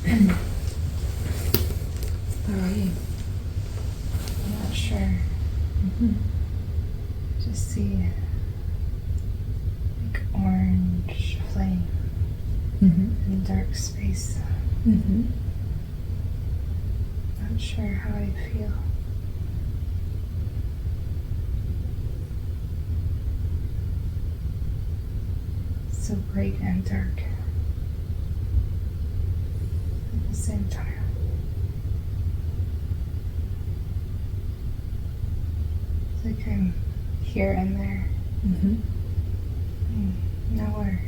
Where are you? I'm not sure. Just see like orange flame in dark space. Not sure how I feel. So bright and dark at the same time. It's like I'm here and there. Nowhere.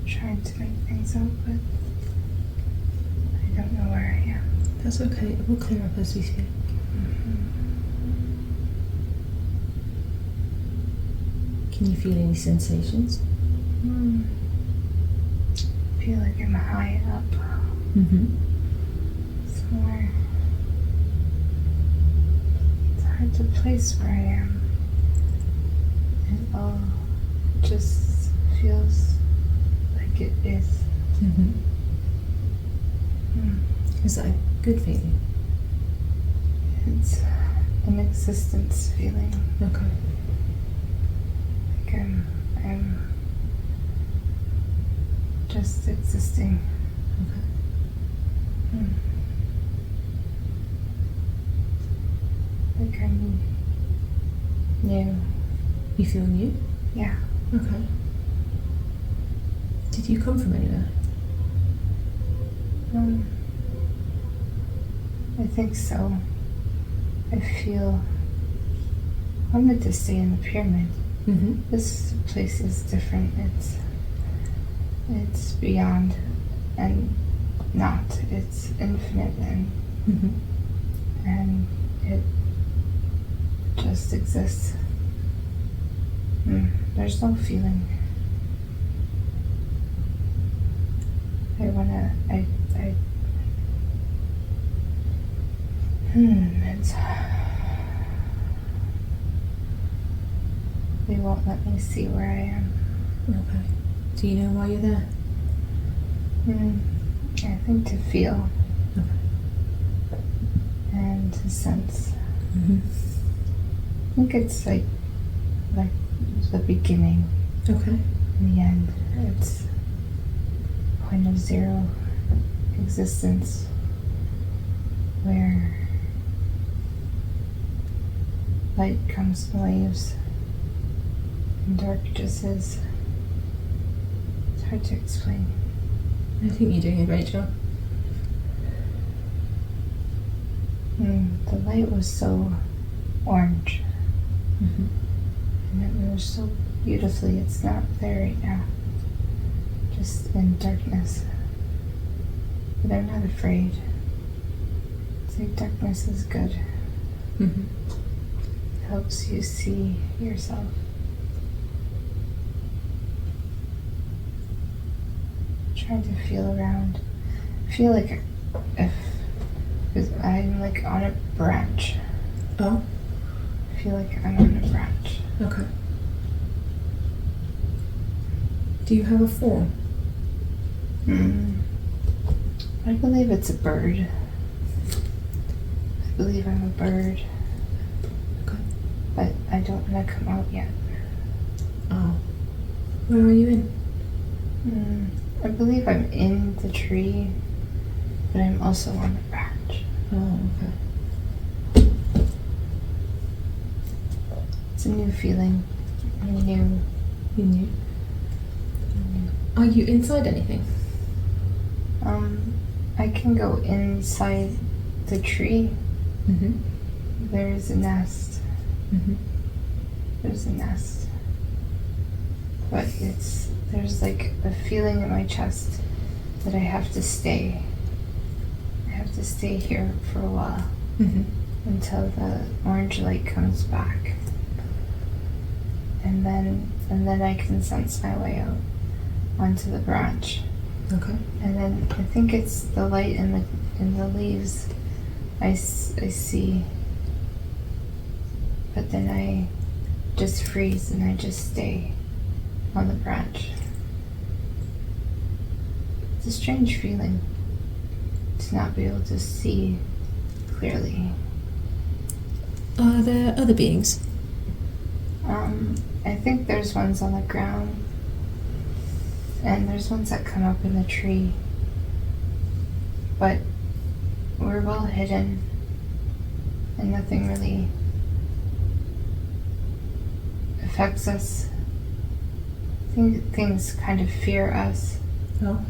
Trying to make things out, but I don't know where I am. That's okay. It will clear up as we speak. Can you feel any sensations? I feel like I'm high up. Somewhere. It's hard to place where I am. It all just feels like it is. Is that a good feeling? It's an existence feeling. Okay. Like I'm just existing. Okay. Like I'm new. You feel new? Yeah. Okay. Did you come from anywhere? I think so. I feel I wanted to stay in the pyramid. This place is different. It's beyond and not. It's infinite and it just exists. There's no feeling. They won't let me see where I am. Okay. Do you know why you're there? I think to feel Okay. and to sense. I think it's like the beginning. Okay. In the end, it's point of zero existence where light comes in waves and dark just is. It's hard to explain. I think you're doing a great job. The light was so orange and it moves so beautifully. It's not there right now, just in darkness. But I'm not afraid. It's like darkness is good. It helps you see yourself. Trying to feel around. I feel like because I'm like on a branch. Oh? I feel like I'm on a branch. Okay. Do you have a form? I believe it's a bird. I believe I'm a bird. Okay. But I don't want to come out yet. Oh. Where are you in? I believe I'm in the tree, but I'm also on the branch. Oh, okay. It's a new feeling. You knew? Are you inside anything? I can go inside the tree. There's a nest. There's a nest. But there's like a feeling in my chest that I have to stay. I have to stay here for a while until the orange light comes back. And then I can sense my way out onto the branch. Okay. And then I think it's the light in the leaves I see. But then I just freeze and I just stay on the branch. It's a strange feeling to not be able to see clearly. Are there other beings? I think there's ones on the ground, and there's ones that come up in the tree, but we're well hidden, and nothing really affects us. I think things kind of fear us. Oh.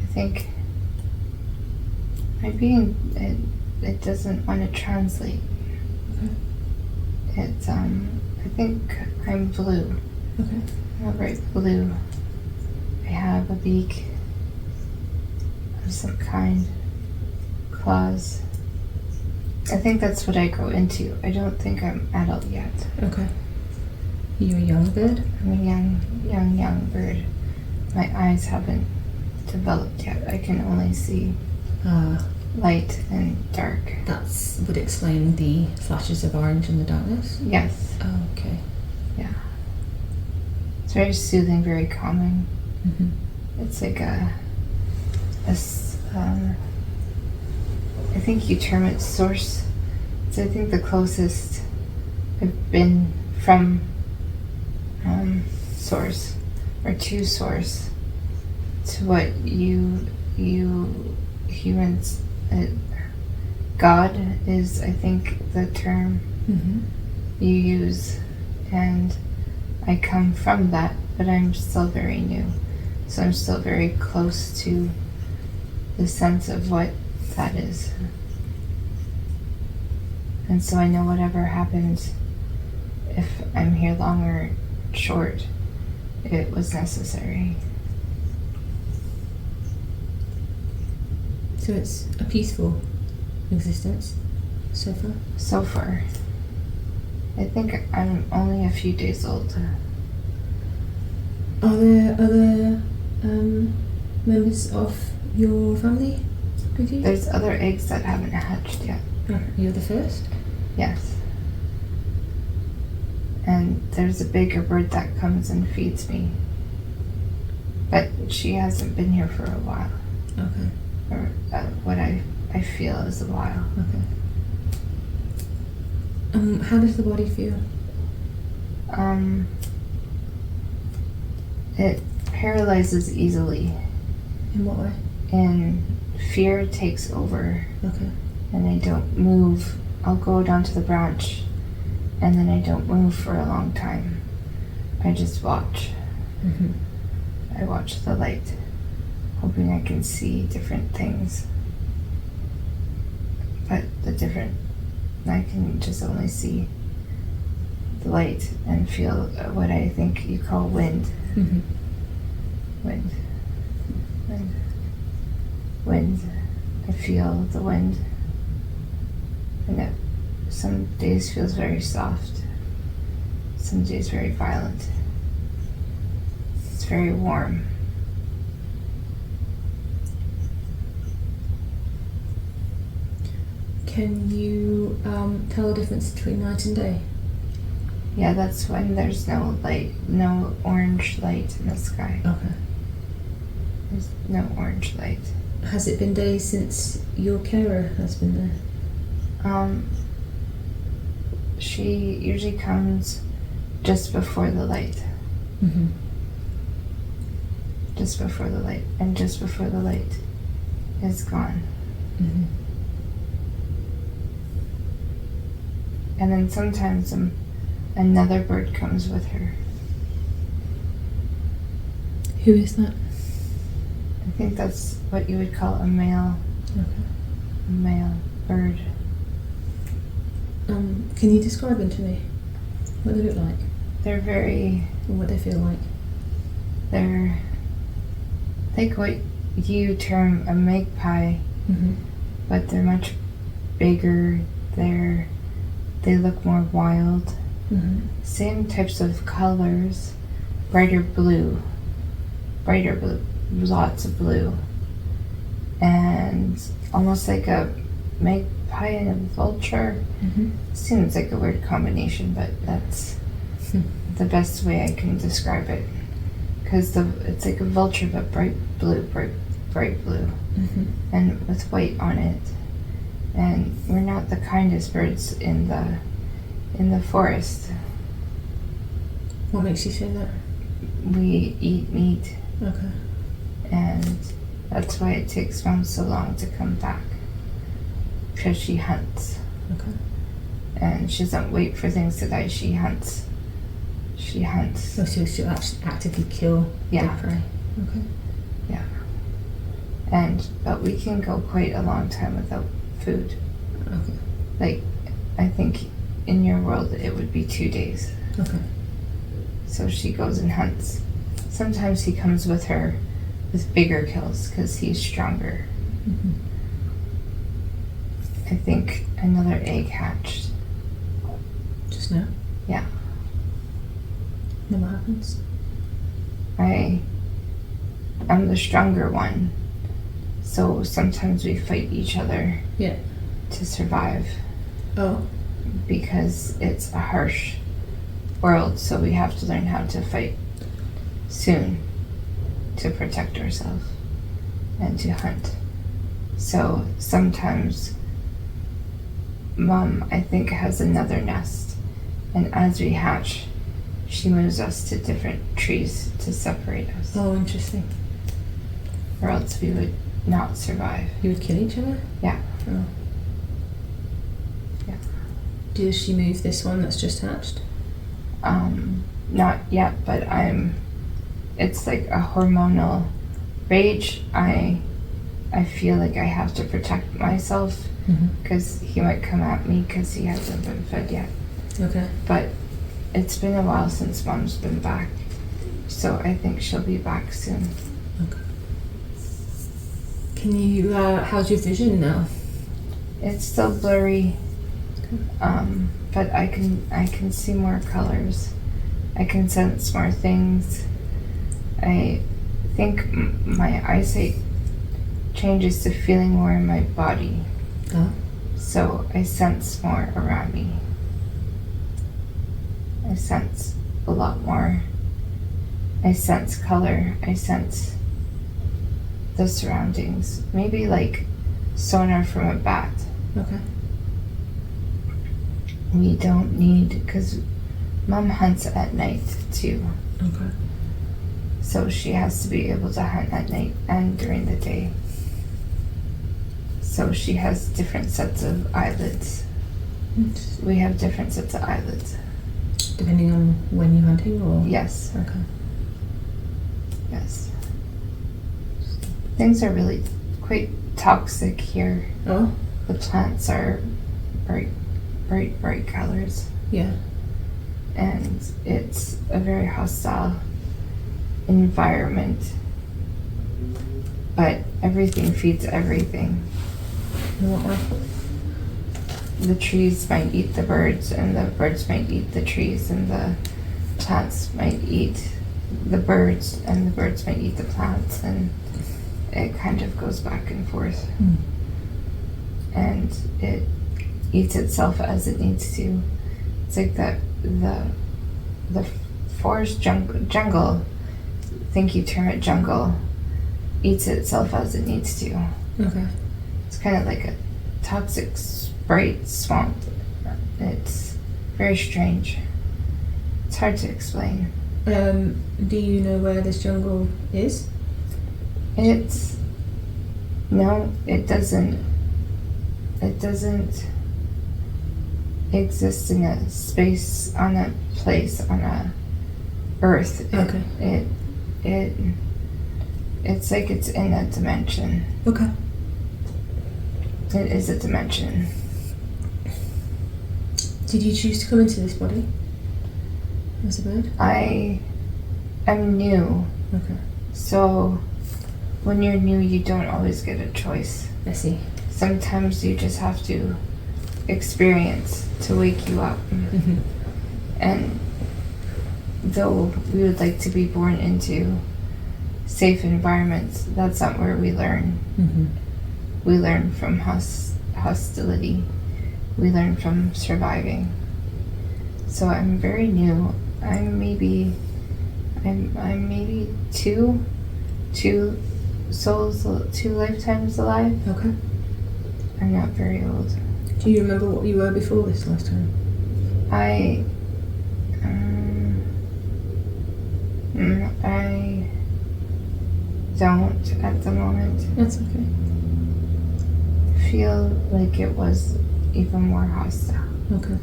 I think my being, it doesn't want to translate. Okay. It's, I think I'm blue. Okay. I'm a bright blue. I have a beak of some kind, claws. I think that's what I grow into. I don't think I'm adult yet. Okay. You're a young bird? I'm a young bird. My eyes haven't developed yet. I can only see light and dark. That would explain the flashes of orange in the darkness? Yes. Oh, okay. Yeah. It's very soothing, very calming. Mm-hmm. It's like I think you term it source. It's, I think, the closest I've been from source, or to source, to what you humans, God is, I think, the term you use, and I come from that, but I'm still very new, so I'm still very close to the sense of what that is. And so I know whatever happens, if I'm here long or short, it was necessary. So it's a peaceful existence so far? So far. I think I'm only a few days old. Are there other members of your family with you? There's other eggs that haven't hatched yet. Oh, you're the first? Yes. And there's a bigger bird that comes and feeds me. But she hasn't been here for a while. Okay. Or what I feel is a while. Okay. How does the body feel? It paralyzes easily. In what way? And fear takes over. Okay. And I don't move. I'll go down to the branch, and then I don't move for a long time. I just watch. Mm-hmm. I watch the light, hoping I can see different things. But I can just only see the light and feel what I think you call wind. Mm-hmm. Wind. I feel the wind. And it some days feels very soft. Some days very violent. It's very warm. Can you tell the difference between night and day? Yeah, that's when there's no light, no orange light in the sky. Okay. There's no orange light. Has it been days since your carer has been there? She usually comes just before the light. Mm-hmm. Just before the light. And just before the light is gone. Mm-hmm. And then sometimes another bird comes with her. Who is that? I think that's what you would call a male. Okay. A male bird. Can you describe them to me? What they look like? They're very... Or what they feel like? They're... I think what you term a magpie, Mm-hmm. but they're much bigger. They look more wild. Mm-hmm. Same types of colors. Brighter blue. Lots of blue. And almost like a pie and a vulture. Seems like a weird combination, but that's the best way I can describe it. Because it's like a vulture, but bright blue, and with white on it. And we're not the kindest birds in the forest. What makes you say that? We eat meat. Okay. And that's why it takes Mom so long to come back. Because she hunts. Okay. And she doesn't wait for things to die, she hunts. She hunts. Oh, so she'll actively kill the prey. Okay. Yeah. But we can go quite a long time without food. Okay. Like, I think in your world it would be 2 days. Okay. So she goes and hunts. Sometimes he comes with her with bigger kills because he's stronger. I think another egg hatched. Just now? Yeah. Then what happens? I'm the stronger one. So sometimes we fight each other. Yeah. To survive. Oh. Because it's a harsh world, so we have to learn how to fight soon to protect ourselves and to hunt. So sometimes Mom, I think, has another nest, and as we hatch, she moves us to different trees to separate us. Oh, interesting. Or else we would not survive. You would kill each other? Yeah. Oh. Yeah. Does she move this one that's just hatched? Not yet, but it's like a hormonal rage. I feel like I have to protect myself because he might come at me because he hasn't been fed yet. Okay. But it's been a while since Mom's been back, so I think she'll be back soon. Okay. Can you, how's your vision now? It's still blurry, but I can see more colors. I can sense more things. I think my eyesight changes to feeling more in my body. Oh. So I sense more around me. I sense a lot more. I sense color. I sense the surroundings. Maybe like sonar from a bat. Okay. We don't need, because Mom hunts at night too. Okay. So she has to be able to hunt at night and during the day. So she has different sets of eyelids. We have different sets of eyelids. Depending on when you're hunting, or? Yes. Okay. Yes. Things are really quite toxic here. Oh? The plants are bright colors. Yeah. And it's a very hostile environment. But everything feeds everything. In what way? The trees might eat the birds, and the birds might eat the trees, and the plants might eat the birds, and the birds might eat the plants, and it kind of goes back and forth. And it eats itself as it needs to. It's like that the forest jungle, I think you term it jungle, eats itself as it needs to. Okay. It's kind of like a toxic bright swamp. It's very strange. It's hard to explain. Do you know where this jungle is? No, it doesn't. It doesn't exist in a space, on a place, on a earth. Okay. It's like it's in a dimension. Okay. It is a dimension. Did you choose to come into this body as a bird? I am new. Okay. So when you're new, you don't always get a choice. I see. Sometimes you just have to experience to wake you up. And though we would like to be born into safe environments, that's not where we learn. We learn from hostility. We learn from surviving. So I'm very new. I'm maybe two souls, 2 lifetimes alive. Okay. I'm not very old. Do you remember what you were before this last time? I don't at the moment. That's okay. Feel like it was even more hostile. Okay.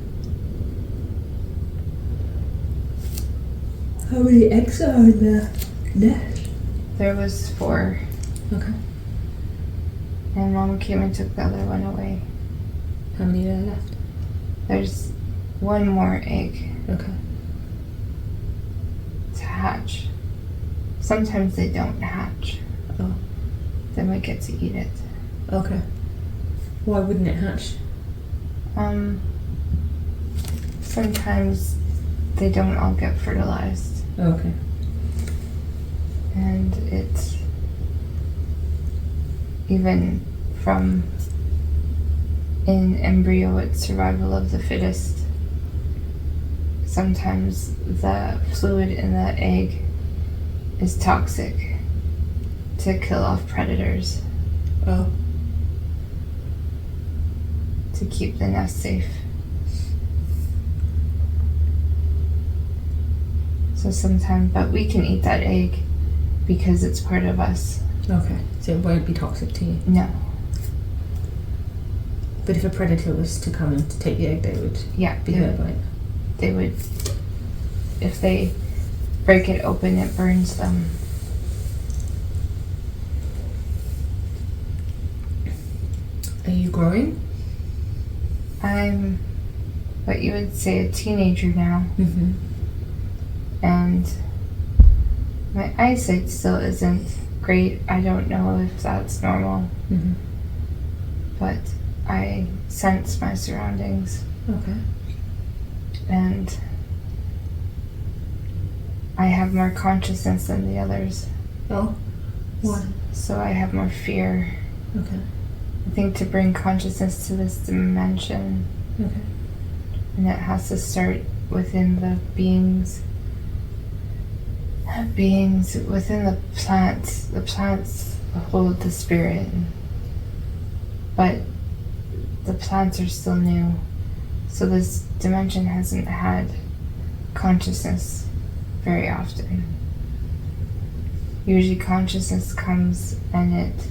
How many eggs are in the nest? There was 4. Okay. And Mom came and took the other one away. How many are left? There's 1 more egg Okay. to hatch. Sometimes they don't hatch. Oh. Then we get to eat it. Okay. Why wouldn't it hatch? Sometimes they don't all get fertilized. Okay. And it's even from in embryo, it's survival of the fittest. Sometimes the fluid in the egg is toxic to kill off predators, Oh. to keep the nest safe. So sometimes, but we can eat that egg because it's part of us. Okay. So it won't be toxic to you. No. But if a predator was to come and to take the egg, they would Yeah, be hurt by it. they would, if they break it open, it burns them. Are you growing? I'm what you would say a teenager now, Mm-hmm. and my eyesight still isn't great. I don't know if that's normal, Mm-hmm. but I sense my surroundings, Okay. and I have more consciousness than the others. Oh. Why? So I have more fear. Okay. I think to bring consciousness to this dimension, Okay. and it has to start within the beings within the plants. The plants hold the spirit, but the plants are still new. So this dimension hasn't had consciousness very often. Usually consciousness comes, and it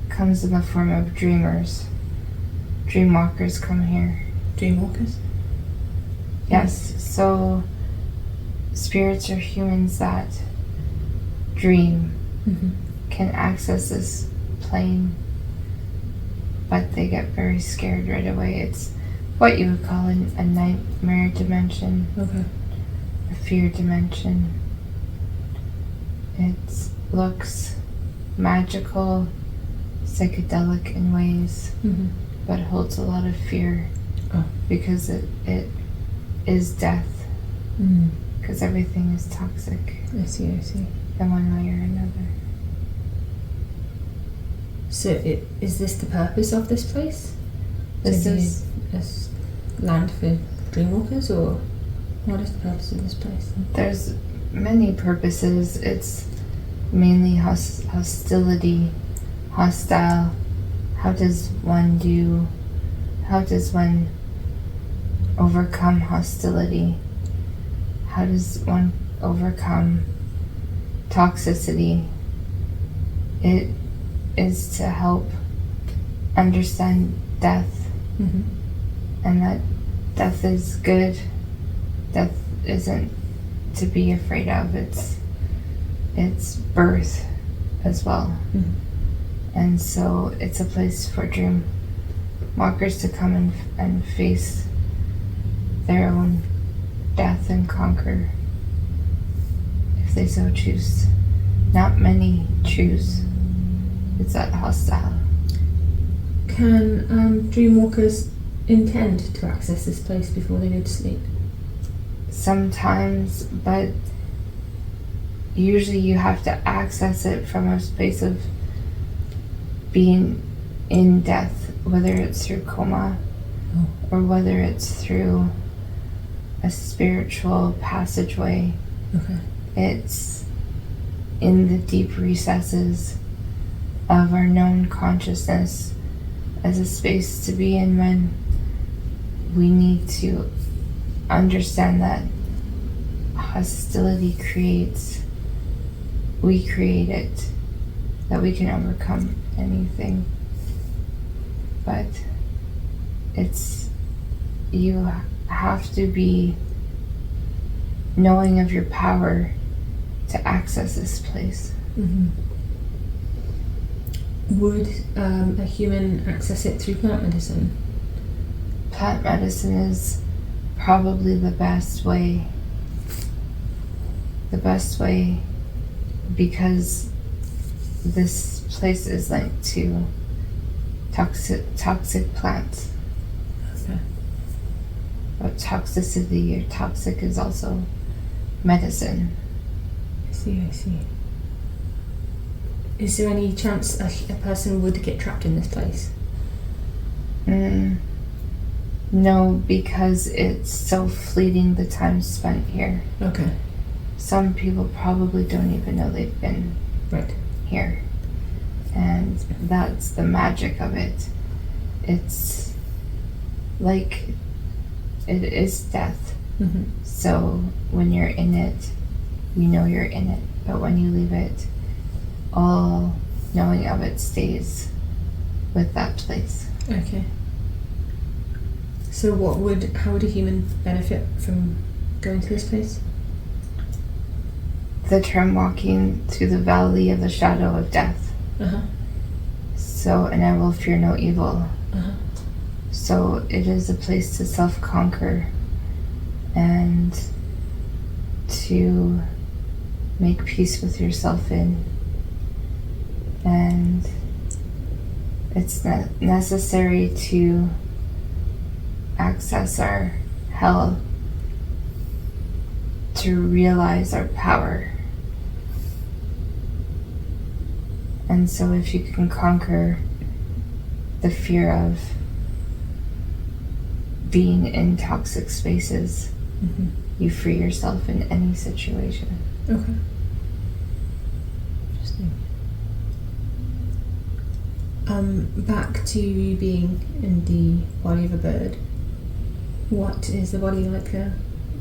comes in the form of dreamers. Dreamwalkers come here. Dreamwalkers? Yes, so spirits are humans that dream, Mm-hmm. can access this plane, but they get very scared right away. It's what you would call a nightmare dimension, Okay. a fear dimension. It looks magical, psychedelic in ways, Mm-hmm. but holds a lot of fear. Oh. Because it is death, Mm. because everything is toxic I see. in one way or another. So is this the purpose of this place? This To be is a land for dreamwalkers, or what is the purpose of this place? There's many purposes. It's mainly hostility, hostile. How does one overcome hostility? How does one overcome toxicity? It is to help understand death, Mm-hmm. and that death is good. Death isn't to be afraid of. It's birth as well. Mm-hmm. And so it's a place for dream walkers to come and face their own death and conquer, if they so choose. Not many choose. It's that hostile. Can dreamwalkers intend to access this place before they go to sleep? Sometimes, but usually you have to access it from a space of being in death whether it's through coma or whether it's through a spiritual passageway. Okay. It's in the deep recesses of our known consciousness as a space to be in when we need to understand that hostility we create it, that we can overcome anything. But you have to be knowing of your power to access this place. Mm-hmm. Would a human access it through plant medicine? Plant medicine is probably the best way. The best way because this place is linked to toxic plants. Okay. But toxicity or toxic is also medicine. I see. Is there any chance a person would get trapped in this place? No, because it's so fleeting the time spent here. Okay. Some people probably don't even know they've been here. And that's the magic of it. It's like it is death. Mm-hmm. So when you're in it, you know you're in it. But when you leave it, all knowing of it stays with that place. Okay. So how would a human benefit from going to this place? The term walking through the valley of the shadow of death. Uh-huh. So, and I will fear no evil. Uh-huh. So it is a place to self-conquer and to make peace with yourself in. And it's necessary to access our hell to realize our power. And so if you can conquer the fear of being in toxic spaces, mm-hmm. you free yourself in any situation. Okay. Interesting. Back to you being in the body of a bird. What is the body like there,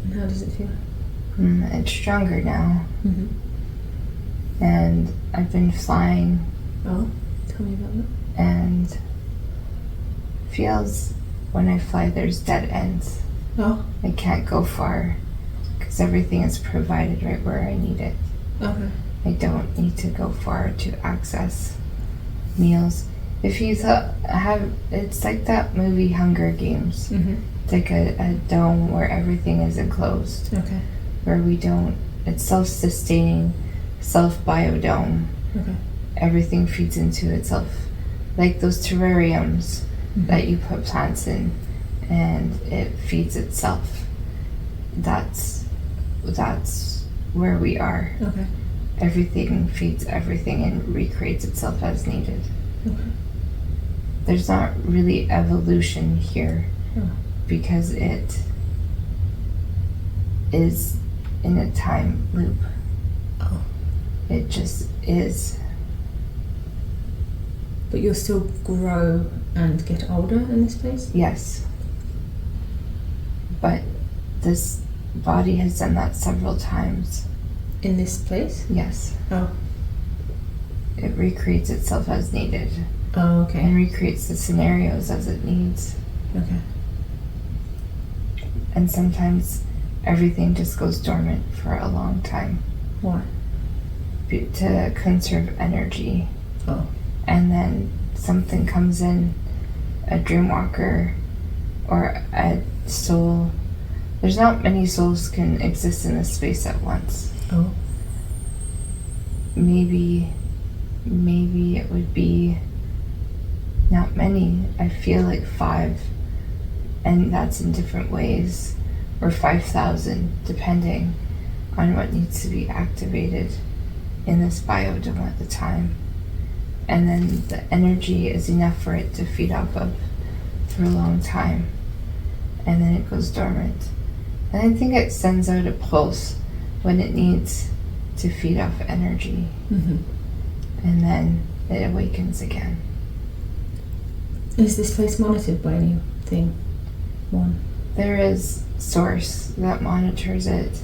and how does it feel? It's stronger now. Mm-hmm. And I've been flying. Oh, tell me about that. And feels when I fly there's dead ends. Oh. I can't go far because everything is provided right where I need it. Okay. I don't need to go far to access meals. If you it's like that movie Hunger Games. Mm-hmm. It's like a dome where everything is enclosed. Okay. Where it's self-sustaining, self-biodome. Okay. Everything feeds into itself. Like those terrariums mm-hmm. that you put plants in and it feeds itself. That's where we are. Okay. Everything feeds everything and recreates itself as needed. Okay. There's not really evolution here Oh. because it is in a time loop. Oh. It just is. But you'll still grow and get older in this place? Yes. But this body has done that several times. In this place? Yes. Oh. It recreates itself as needed. Oh, okay. And recreates the scenarios as it needs. Okay. And sometimes everything just goes dormant for a long time. Why? To conserve energy. Oh. And then something comes in, a Dreamwalker or a soul. There's not many souls can exist in this space at once. Oh. Maybe it would be not many. I feel like 5, and that's in different ways, or 5,000, depending on what needs to be activated in this biodome at the time. and then the energy is enough for it to feed off of for a long time, and then it goes dormant. And I think it sends out a pulse when it needs to feed off energy, and then it awakens again. Is this place monitored by anything? There is source that monitors it,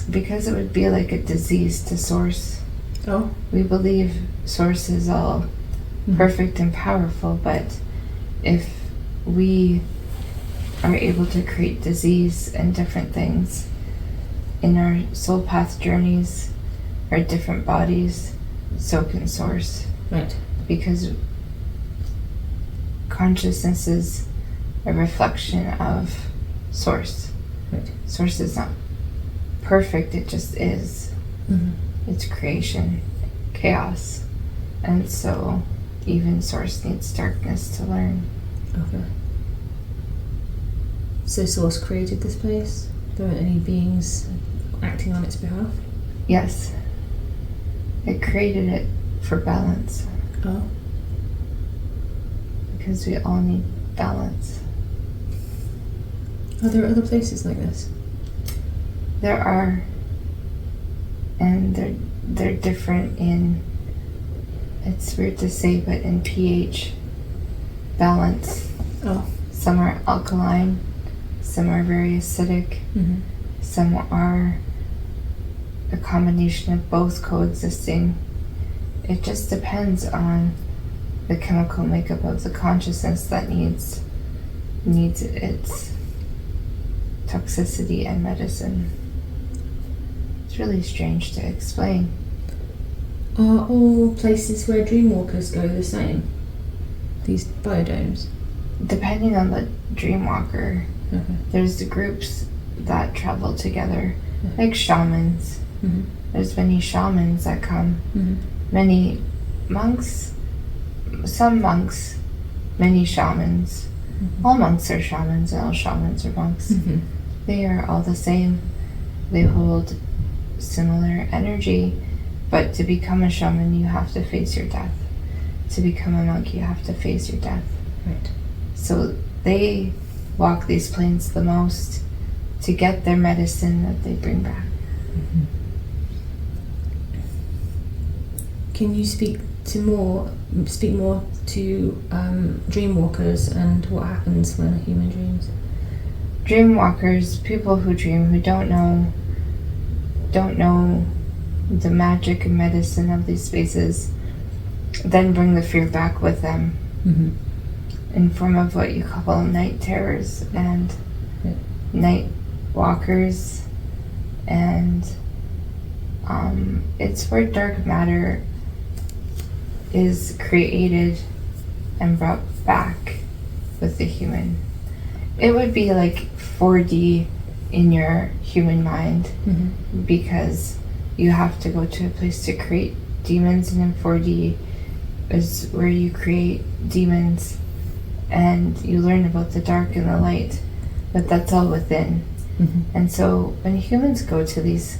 because it would be like a disease to source. Oh. We believe source is all perfect and powerful, but if we are able to create disease and different things in our soul path journeys, our different bodies, so can source. Right. Because consciousness is a reflection of source. Right. Source is not perfect, it just is. It's creation, chaos. And so even source needs darkness to learn. Okay. So source created this place? There weren't any beings acting on its behalf? Yes. It created it for balance. Oh. Because we all need balance. Are there other places like this? There are, and they're different in, it's weird to say, but in pH balance. Oh. Some are alkaline, some are very acidic, some are a combination of both coexisting. It just depends on the chemical makeup of the consciousness that needs its toxicity and medicine. It's really strange to explain. Are all places where Dreamwalkers go the same? These biodomes? Depending on the Dreamwalker, there's the groups that travel together, like shamans. There's many shamans that come. Many monks, some monks, many shamans. All monks are shamans and all shamans are monks. They are all the same. They hold similar energy, but to become a shaman you have to face your death. To become a monk you have to face your death. Right. So they walk these planes the most to get their medicine that they bring back. Can you speak more to Dreamwalkers and what happens when a human dreams? Dreamwalkers, people who dream, who don't know the magic and medicine of these spaces, then bring the fear back with them in form of what you call night terrors and night walkers, and it's where dark matter is created and brought back with the human. It would be like 4D in your human mind, because you have to go to a place to create demons, and in 4D is where you create demons and you learn about the dark and the light, but that's all within. And so when humans go to these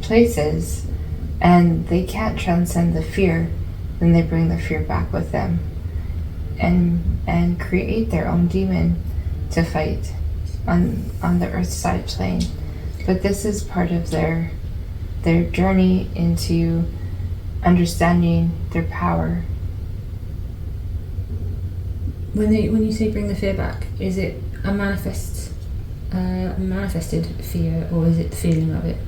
places and they can't transcend the fear, then they bring the fear back with them and create their own demon to fight on the earth side plane. But this is part of their journey into understanding their power. When you say bring the fear back, is it a manifested fear, or is it the feeling of it?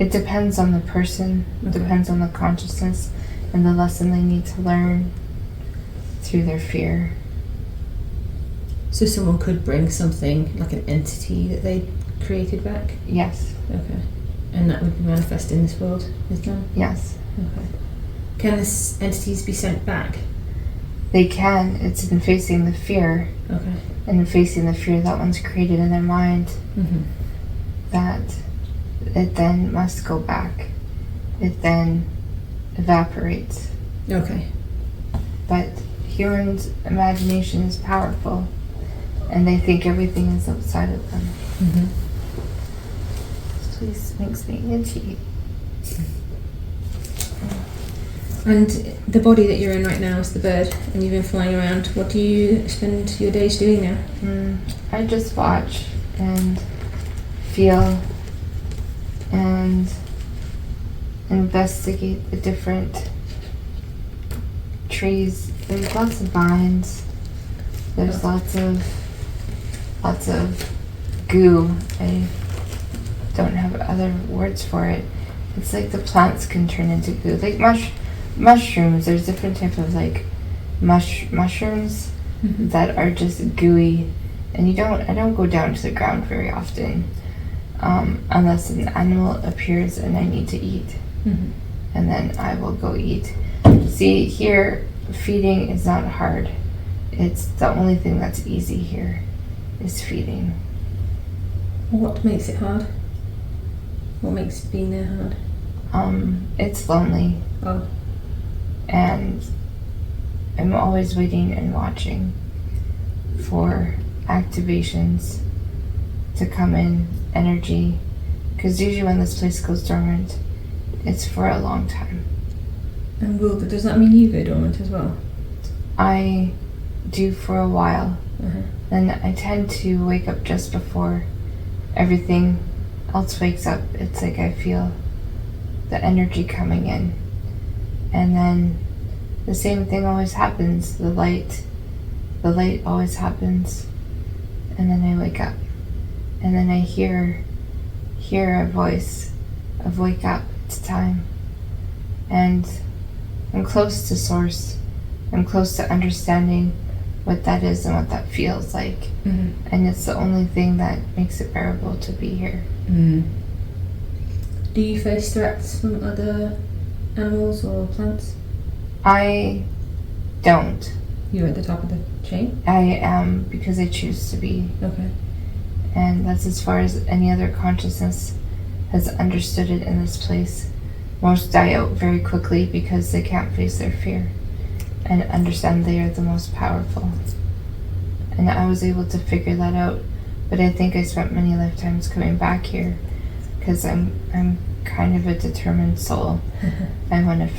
It depends on the person, depends on the consciousness and the lesson they need to learn through their fear. So someone could bring something like an entity that they created back? Yes. Okay. And that would be manifest in this world with them? Yes. Okay. Can these entities be sent back? They can. It's in facing the fear. Okay. And in facing the fear that one's created in their mind, that it then must go back. It then evaporates. Okay. But humans' imagination is powerful, and they think everything is outside of them. This place makes me itchy. And the body that you're in right now is the bird, and you've been flying around. What do you spend your days doing now? I just watch and feel and investigate the different trees. There's lots of vines. There's lots of goo. I don't have other words for it. It's like the plants can turn into goo. Like mushrooms. There's different types of like mushrooms that are just gooey, and I don't go down to the ground very often, unless an animal appears and I need to eat, and then I will go eat. See, here feeding is not hard. It's the only thing that's easy here is feeding. What makes it hard? What makes being there hard? It's lonely. Oh. And I'm always waiting and watching for activations to come in, energy, because usually when this place goes dormant, it's for a long time. And does that mean you go dormant as well? I do for a while. Uh-huh. Then I tend to wake up just before everything else wakes up. It's like I feel the energy coming in. And then the same thing always happens. The light always happens. And then I wake up. And then I hear a voice of wake up, it's time. And I'm close to source. I'm close to understanding what that is and what that feels like. And it's the only thing that makes it bearable to be here. Do you face threats from other animals or plants? I don't. You're at the top of the chain? I am, because I choose to be. Okay. And that's as far as any other consciousness has understood it in this place. Most die out very quickly because they can't face their fear and understand they are the most powerful. And I was able to figure that out, but I think I spent many lifetimes coming back here because I'm kind of a determined soul. I want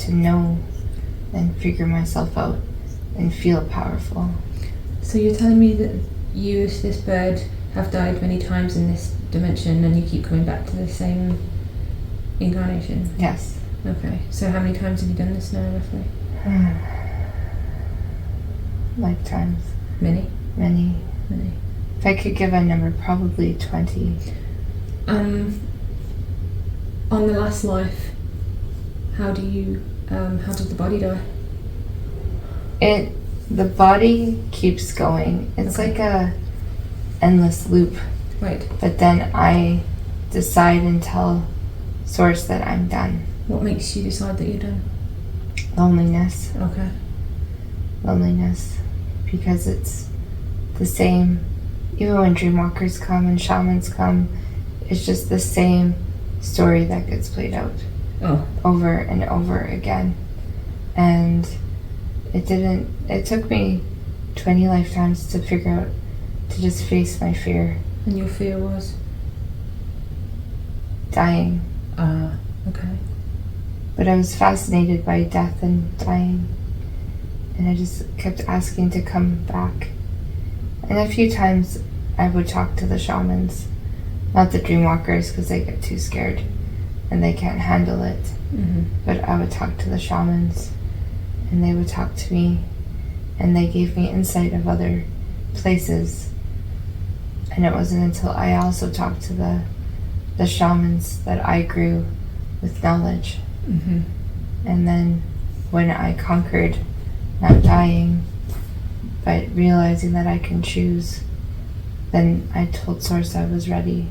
to know and figure myself out and feel powerful. So you're telling me that you as this bird have died many times in this dimension and you keep coming back to the same incarnation? Yes. Okay. So how many times have you done this now, roughly? Lifetimes. Many? Many. If I could give a number, probably 20. On the last life, how does the body die? The body keeps going. It's Okay. like a endless loop. Right. But then I decide and tell Source that I'm done. What makes you decide that you're done? Loneliness. Okay. Loneliness. Because it's the same. Even when Dreamwalkers come and Shamans come, it's just the same story that gets played out. Oh. Over and over again. And it took me 20 lifetimes to figure out, to just face my fear. And your fear was? Dying. Okay. But I was fascinated by death and dying. And I just kept asking to come back. And a few times I would talk to the shamans, not the Dreamwalkers because they get too scared and they can't handle it. But I would talk to the shamans and they would talk to me and they gave me insight of other places. And it wasn't until I also talked to the shamans that I grew with knowledge. And then when I conquered not dying, but realizing that I can choose, then I told Source I was ready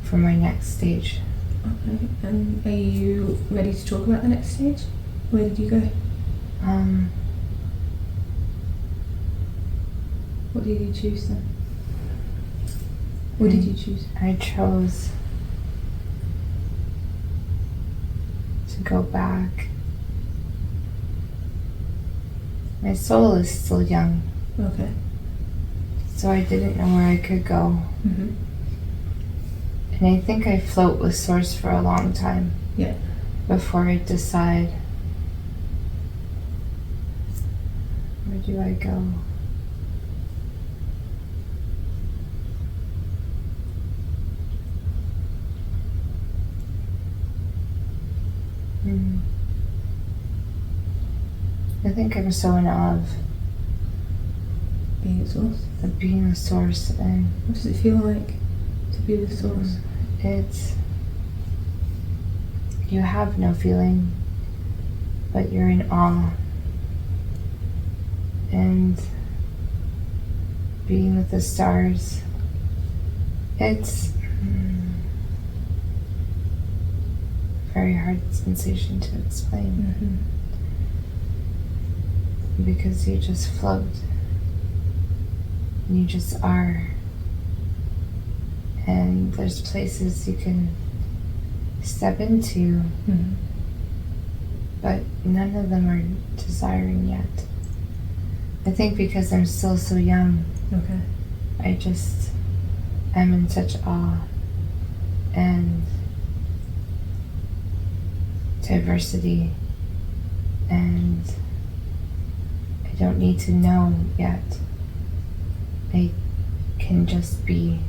for my next stage. Okay. And are you ready to talk about the next stage? Where did you go? What did you choose then? What did you choose? I chose to go back. My soul is still young. Okay. So I didn't know where I could go. And I think I float with Source for a long time. Yeah. before I decide where do I go. I think I'm so in awe of being at source. Of being a source. And what does it feel like to be with source? It's, you have no feeling, but you're in awe. And being with the stars, it's a very hard sensation to explain. Because you just float. And you just are. And there's places you can step into, but none of them are desiring yet. I think because I'm still so young. Okay. I just am in such awe and diversity, and I don't need to know yet. I can just be.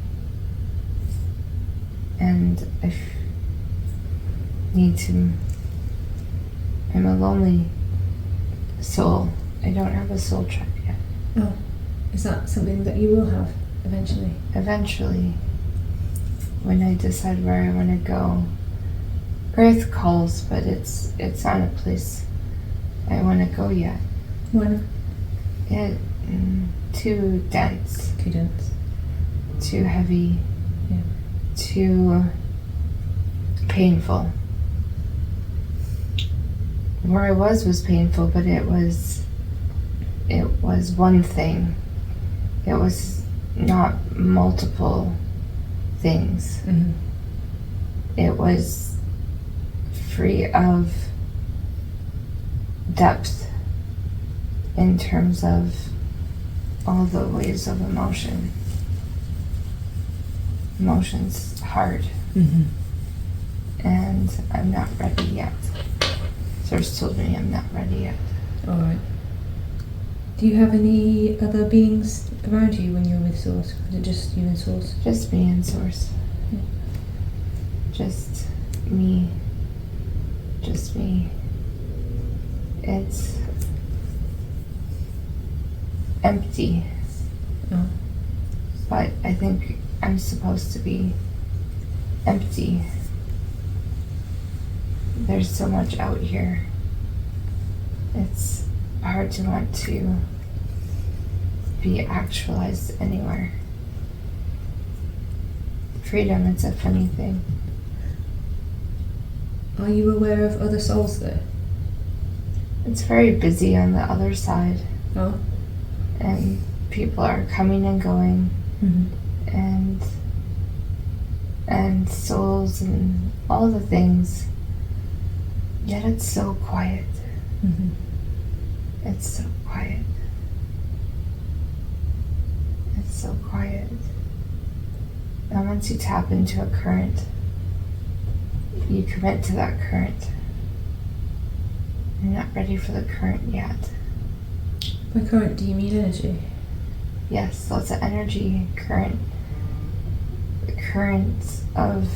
And I need to. I'm a lonely soul. I don't have a soul tribe yet. Oh, is that something that you will have eventually? Eventually, when I decide where I want to go. Earth calls, but it's not a place I want to go yet. Why not? Too dense. Too dense. Too heavy. Yeah. Too painful. Where I was painful, but it was one thing. It was not multiple things. It was free of depth in terms of all the waves of emotion. Emotion's hard. And I'm not ready yet. Source told me I'm not ready yet. Alright. Do you have any other beings around you when you're with Source? Is it just you and Source? Just me and Source. Yeah. Just me. Just me. It's empty. Oh. But I think I'm supposed to be empty. There's so much out here. It's hard to want to be actualized anywhere. Freedom, it's a funny thing. Are you aware of other souls there? It's very busy on the other side. Oh. And people are coming and going. And souls and all the things. Yet it's so quiet. It's so quiet. It's so quiet. And once you tap into a current, you commit to that current. You're not ready for the current yet. By current, do you mean energy? Yes, lots of energy, current. The currents of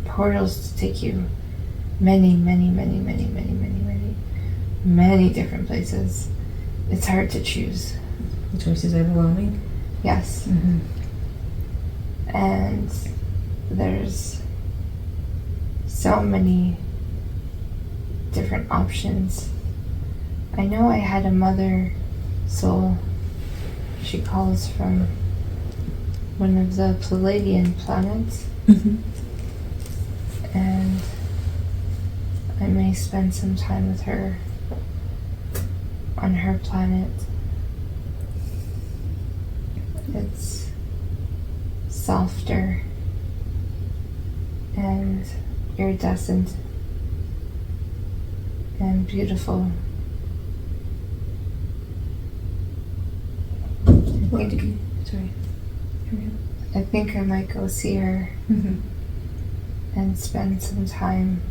portals to take you many different places. It's hard to choose. The choice is overwhelming. Yes. And there's so many different options. I know I had a mother soul. She calls from one of the Pleiadian planets. And I may spend some time with her on her planet. It's softer and iridescent and beautiful. Sorry. I think I might go see her and spend some time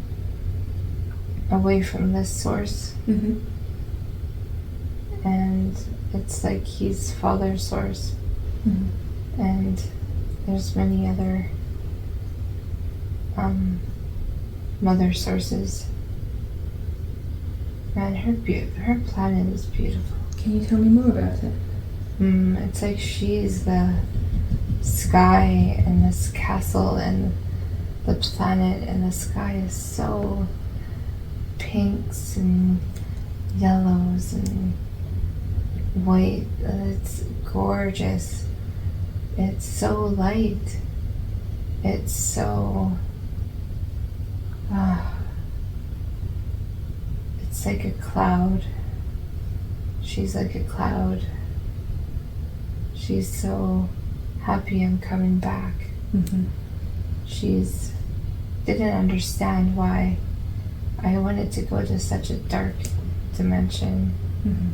away from this source. Mm-hmm. And it's like he's father source. Mm-hmm. And there's many other mother sources. Man, her planet is beautiful. Can you tell me more about it? It's like she's the sky and this castle, and the planet and the sky is so pinks and yellows and white. It's gorgeous. It's so light. It's so it's like a cloud. She's like a cloud. She's so happy I'm coming back. Mm-hmm. She's didn't understand why I wanted to go to such a dark dimension. Mm-hmm.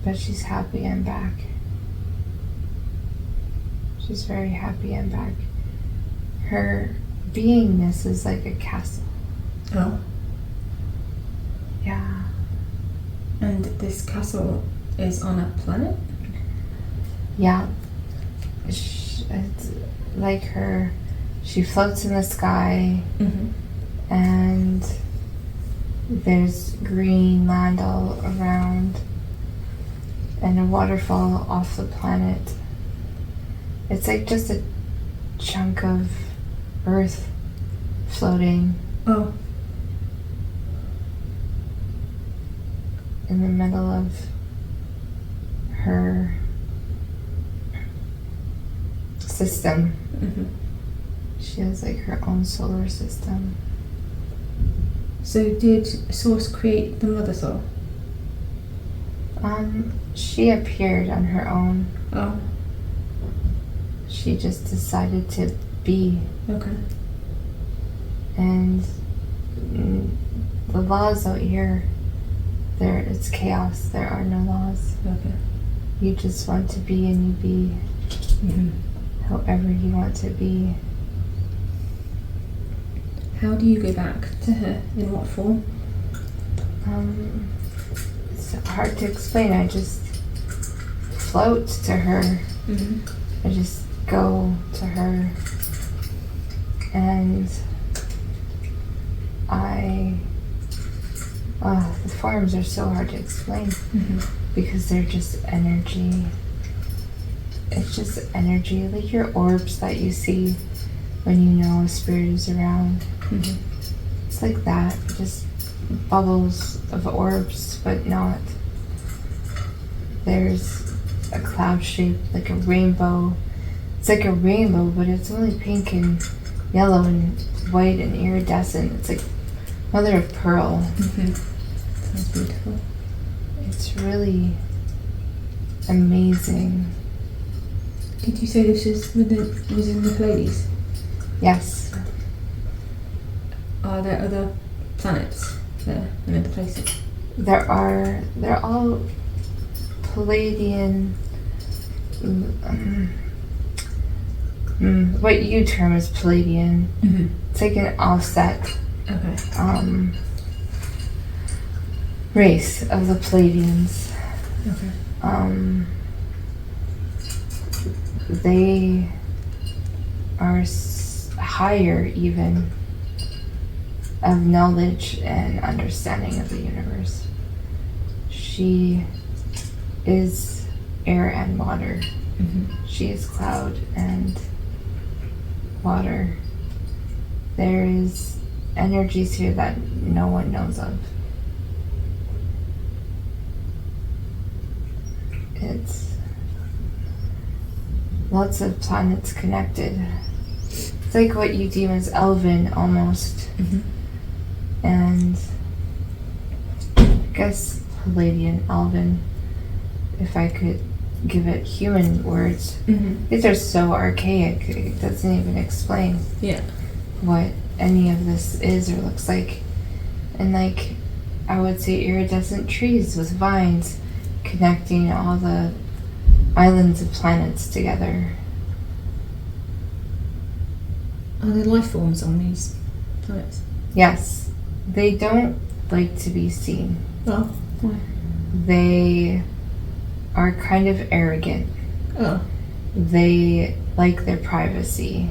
But she's happy I'm back. She's very happy I'm back. Her beingness is like a castle. Oh. Yeah. And this castle is on a planet? Yeah. It's like her, she floats in the sky, Mm-hmm. and there's green land all around, and a waterfall off the planet. It's like just a chunk of earth floating Oh. in the middle of her system. Mm-hmm. She has like her own solar system. So did Source create the Mother Soul? She appeared on her own. Oh. She just decided to be. Okay. And the laws out here, it's chaos. There are no laws. Okay. You just want to be, and you be Mm-hmm. however you want to be. How do you go back to her? In what form? It's hard to explain. I just float to her. Mm-hmm. I just go to her, and the forms are so hard to explain. Mm-hmm. Because they're just energy. It's just energy, like your orbs that you see when you know a spirit is around. Mm-hmm. It's like that, just bubbles of orbs, but not. There's a cloud shape, like a rainbow. It's like a rainbow, but it's only pink and yellow and white and iridescent. It's like mother of pearl. Mm-hmm. Sounds beautiful. It's really amazing. Did you say this was in the Pleiades? Yes. Are there other planets there and other places? They're all Palladian. What you term as Palladian. Mm-hmm. It's like an offset Okay. Race of the Palladians. Okay. They are higher even of knowledge and understanding of the universe. She is air and water. Mm-hmm. She is cloud and water. There is energies here that no one knows of. It's lots of planets connected. It's like what you deem as elven almost. Mm-hmm. And I guess Palladian, elven, if I could give it human words. Mm-hmm. These are so archaic, it doesn't even explain Yeah. what any of this is or looks like. And like, I would say iridescent trees with vines connecting all the islands of planets together. Are there life forms on these planets? Yes, They don't like to be seen. Oh, why? They are kind of arrogant. Oh. They like their privacy.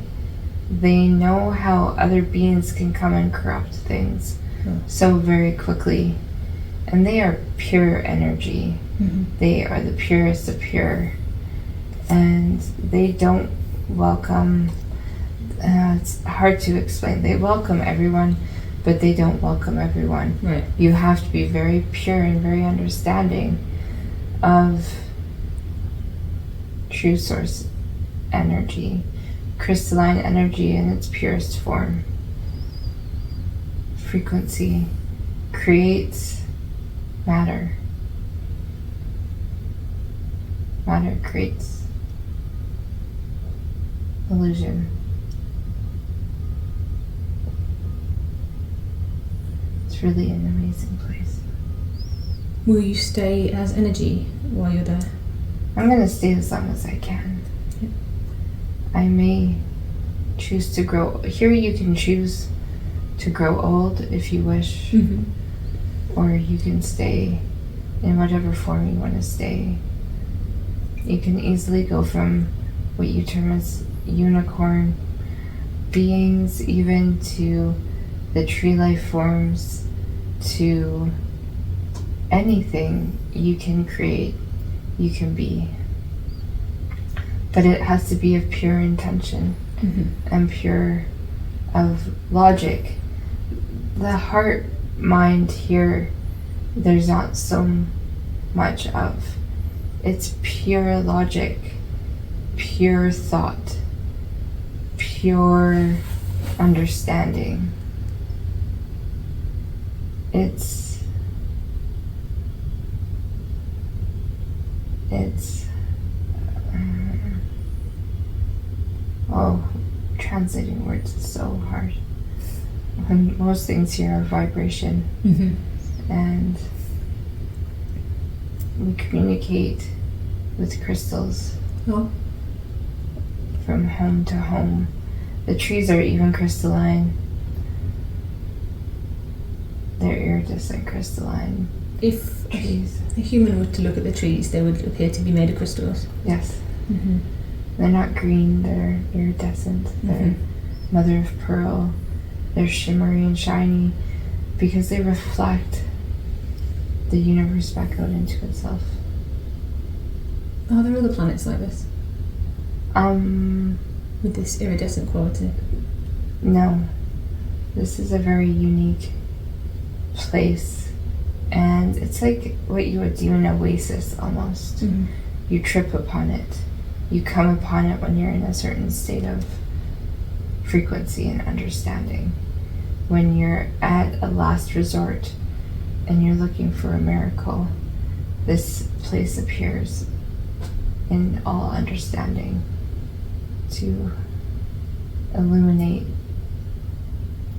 They know how other beings can come and corrupt things so very quickly. And they are pure energy. Mm-hmm. They are the purest of pure. And they don't welcome, it's hard to explain. They welcome everyone, but they don't welcome everyone. Right. You have to be very pure and very understanding of true source energy, crystalline energy in its purest form. Frequency creates matter. Matter creates illusion. It's really an amazing place. Will you stay as energy while you're there? I'm going to stay as long as I can. Yep. I may choose to grow. Here you can choose to grow old if you wish, or you can stay in whatever form you want to stay. You can easily go from what you term as unicorn beings, even to the tree life forms, to anything you can create, you can be. But it has to be of pure intention and pure of logic. The heart mind here, there's not so much of. It's pure logic, pure thought, pure understanding. It's translating words is so hard. When most things here are vibration, and we communicate with crystals from home to home. The trees are even crystalline. They're iridescent crystalline. If trees. a human were to look at the trees, they would appear to be made of crystals. Yes. They're not green, they're iridescent. They're mother of pearl. They're shimmery and shiny because they reflect the universe back out into itself. Are there other planets like this? With this iridescent quality? No. This is a very unique place. And it's like what you would do in an oasis almost. You trip upon it. You come upon it when you're in a certain state of frequency and understanding. When you're at a last resort and you're looking for a miracle, this place appears in all understanding to illuminate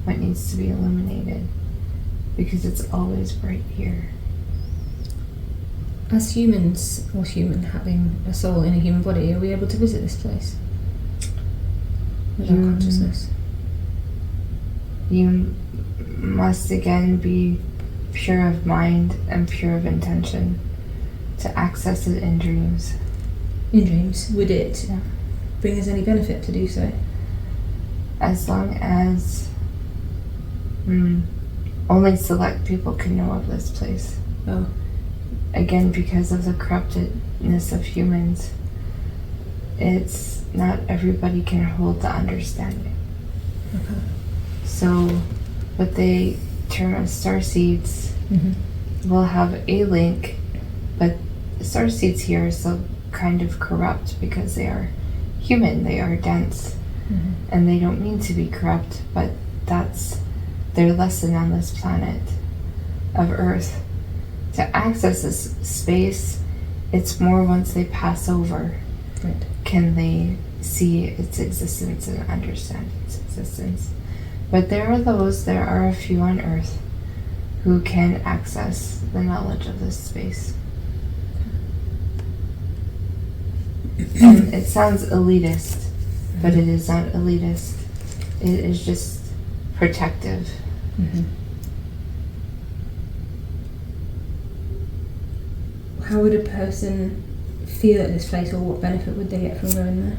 what needs to be illuminated, because it's always right here. As humans, or human having a soul in a human body, are we able to visit this place with our consciousness? You must again be pure of mind and pure of intention to access it in dreams. In dreams? Would it bring us any benefit to do so? As long as only select people can know of this place. Oh. Again, because of the corruptedness of humans, it's not everybody can hold the understanding. Okay. So what they term as starseeds will have a link, but starseeds here are so kind of corrupt because they are human, they are dense, and they don't mean to be corrupt, but that's their lesson on this planet of Earth. To access this space, it's more once they pass over, can they see its existence and understand its existence. But there are a few on Earth who can access the knowledge of this space. And it sounds elitist, but it is not elitist. It is just protective. how would a person feel at this place, or what benefit would they get from going there?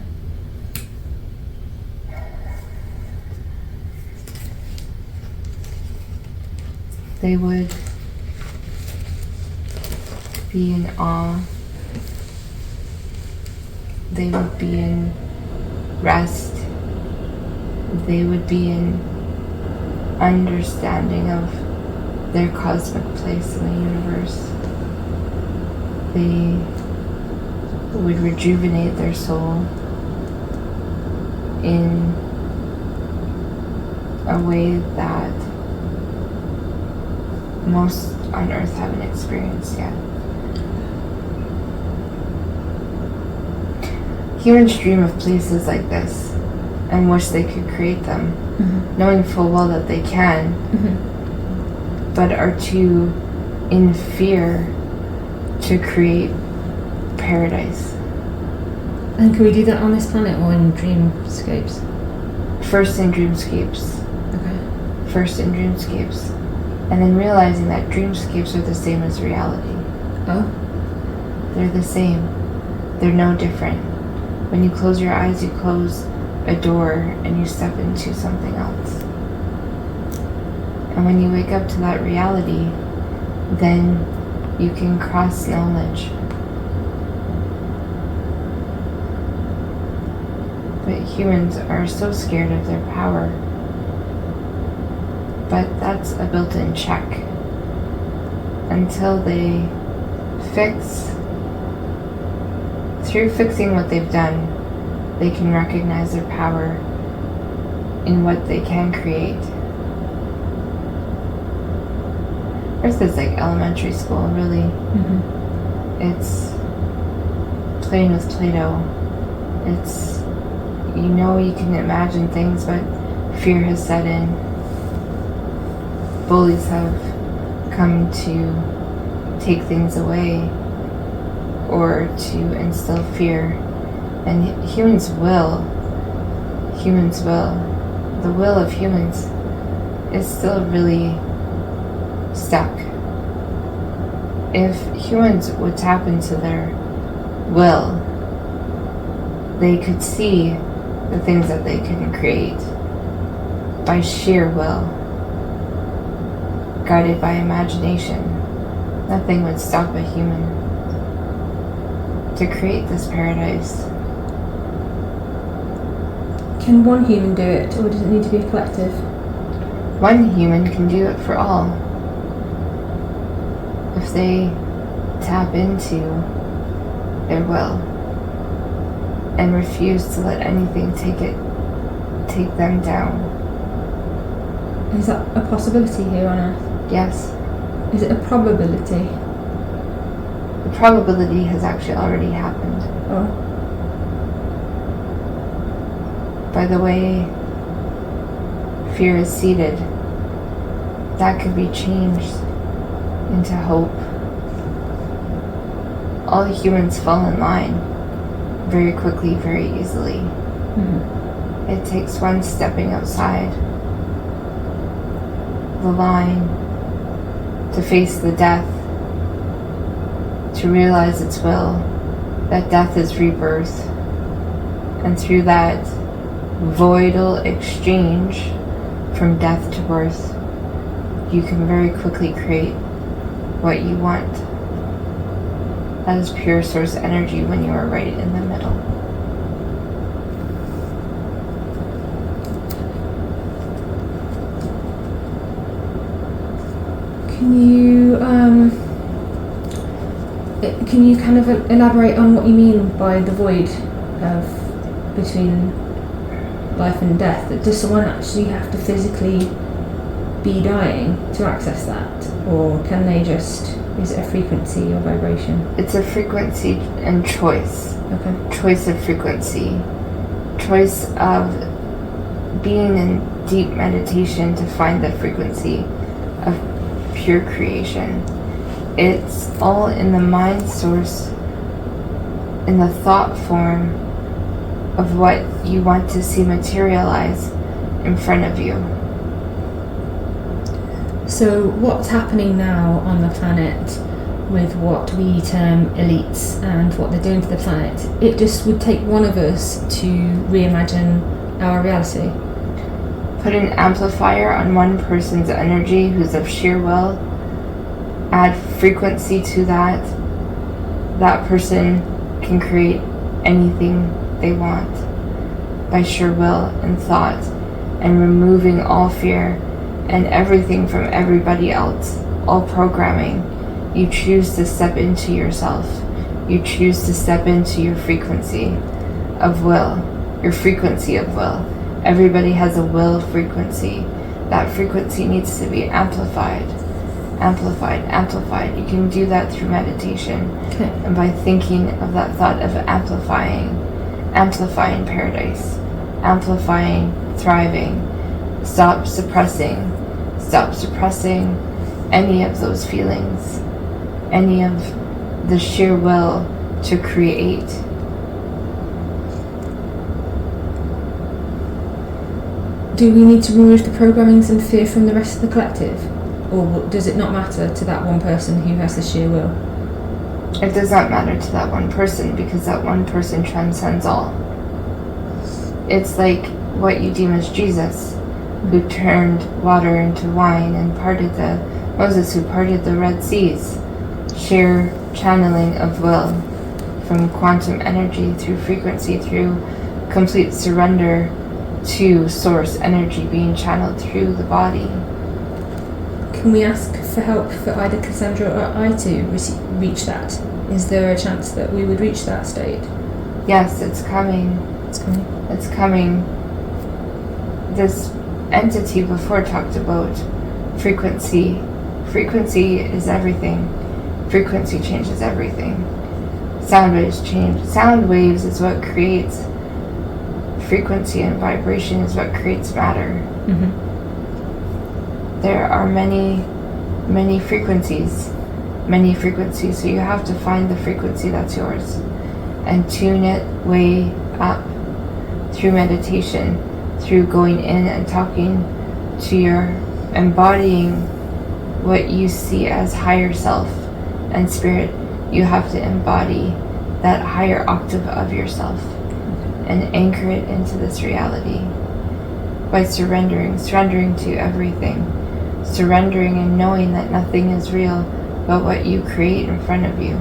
They would be in awe. They would be in rest. They would be in understanding of their cosmic place in the universe. They would rejuvenate their soul in a way that most on Earth haven't experienced yet. Humans dream of places like this and wish they could create them, knowing full well that they can, but are too in fear to create paradise. And can we do that on this planet or in dreamscapes? First in dreamscapes. Okay. First in dreamscapes. And then realizing that dreamscapes are the same as reality. Oh? They're the same. They're no different. When you close your eyes, you close a door and you step into something else. And when you wake up to that reality, then you can cross knowledge. But humans are so scared of their power. But that's a built-in check. Until they through fixing what they've done, they can recognize their power in what they can create. Earth is like elementary school, really. It's playing with Play-Doh. It's, you can imagine things, but fear has set in. Bullies have come to take things away or to instill fear. And humans will. The will of humans is still really stuck. If humans would tap into their will, they could see the things that they couldn't create by sheer will, guided by imagination. Nothing would stop a human to create this paradise. Can one human do it, or does it need to be a collective? One human can do it for all. If they tap into their will and refuse to let anything take them down. Is that a possibility here on Earth? Yes. Is it a probability? The probability has actually already happened. Oh. By the way fear is seated, that could be changed into hope. All humans fall in line very quickly, very easily. It takes one stepping outside the line to face the death, to realize its will, that death is rebirth, and through that voidal exchange from death to birth, you can very quickly create what you want. That is pure source energy when you are right in the middle. Can you kind of elaborate on what you mean by the void between life and death? Does someone actually have to physically be dying to access that, or can they just? Is it a frequency or vibration? It's a frequency and choice. Okay. Choice of frequency. Choice of being in deep meditation to find the frequency of pure creation. It's all in the mind source, in the thought form of what you want to see materialize in front of you. So what's happening now on the planet with what we term elites and what they're doing to the planet. It just would take one of us to reimagine our reality. Put an amplifier on one person's energy who's of sheer will. Add frequency to that. That person can create anything they want by sheer will and thought, and removing all fear and everything from everybody else, all programming. You choose to step into yourself. You choose to step into your frequency of will, your frequency of will. Everybody has a will frequency. That frequency needs to be amplified, amplified, amplified. You can do that through meditation. Okay. And by thinking of that thought of amplifying paradise, amplifying thriving. Stop suppressing any of those feelings, any of the sheer will to create. Do we need to remove the programmings and fear from the rest of the collective? Or does it not matter to that one person who has the sheer will? It does not matter to that one person, because that one person transcends all. It's like what you deem as Jesus, who turned water into wine and Moses who parted the Red Seas. Sheer channeling of will from quantum energy through frequency, through complete surrender to source energy being channeled through the body. Can we ask for help for either Cassandra or I to reach that? Is there a chance that we would reach that state? Yes, it's coming. It's coming. It's coming. This entity before talked about frequency. Frequency is everything. Frequency changes everything. Sound waves change. Sound waves is what creates frequency, and vibration is what creates matter. Mm-hmm. There are many frequencies. So you have to find the frequency that's yours and tune it way up through meditation, through going in and talking to your embodying what you see as higher self and spirit. You have to embody that higher octave of yourself and anchor it into this reality by surrendering to everything, surrendering and knowing that nothing is real but what you create in front of you.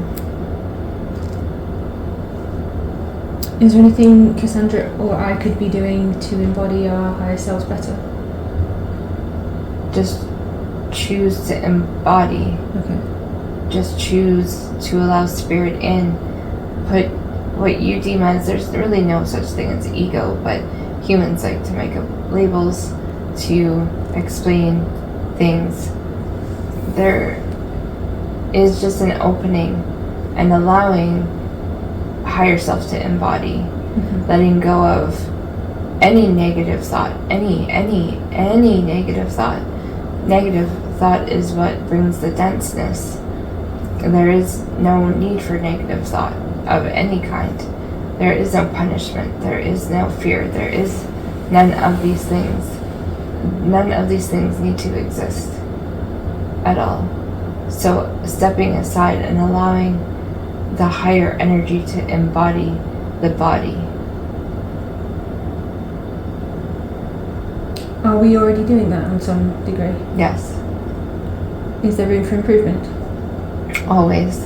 Is there anything Cassandra or I could be doing to embody our higher selves better? Just choose to embody. Okay. Just choose to allow spirit in. Put what you deem as, there's really no such thing as ego, but humans like to make up labels to explain things. There is just an opening and allowing higher self to embody, letting go of any negative thought, any negative thought. Negative thought is what brings the denseness. There is no need for negative thought of any kind. There is no punishment. There is no fear. There is none of these things. None of these things need to exist at all. So stepping aside and allowing the higher energy to embody the body. Are we already doing that on some degree? Yes. Is there room for improvement? Always.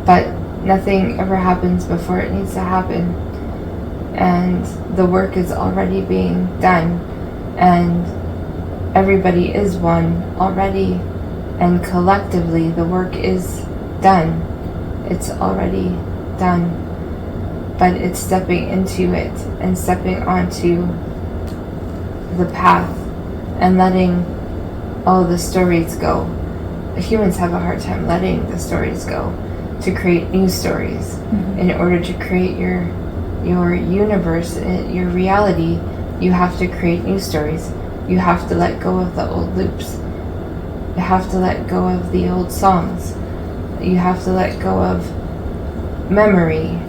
But nothing ever happens before it needs to happen. And the work is already being done. And everybody is one already. And collectively, the work is done. It's already done. But it's stepping into it and stepping onto the path and letting all the stories go. Humans have a hard time letting the stories go to create new stories. In order to create your universe, your reality, you have to create new stories. You have to let go of the old loops. You have to let go of the old songs. You have to let go of memory.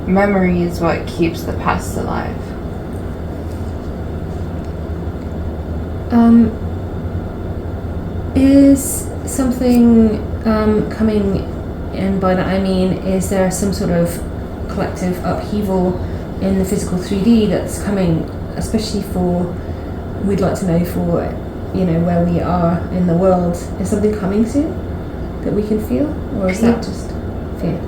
Memory is what keeps the past alive. Is something coming, and by that I mean, is there some sort of collective upheaval in the physical 3D that's coming, especially for, we'd like to know for, where we are in the world? Is something coming soon that we can feel, or is that just fear?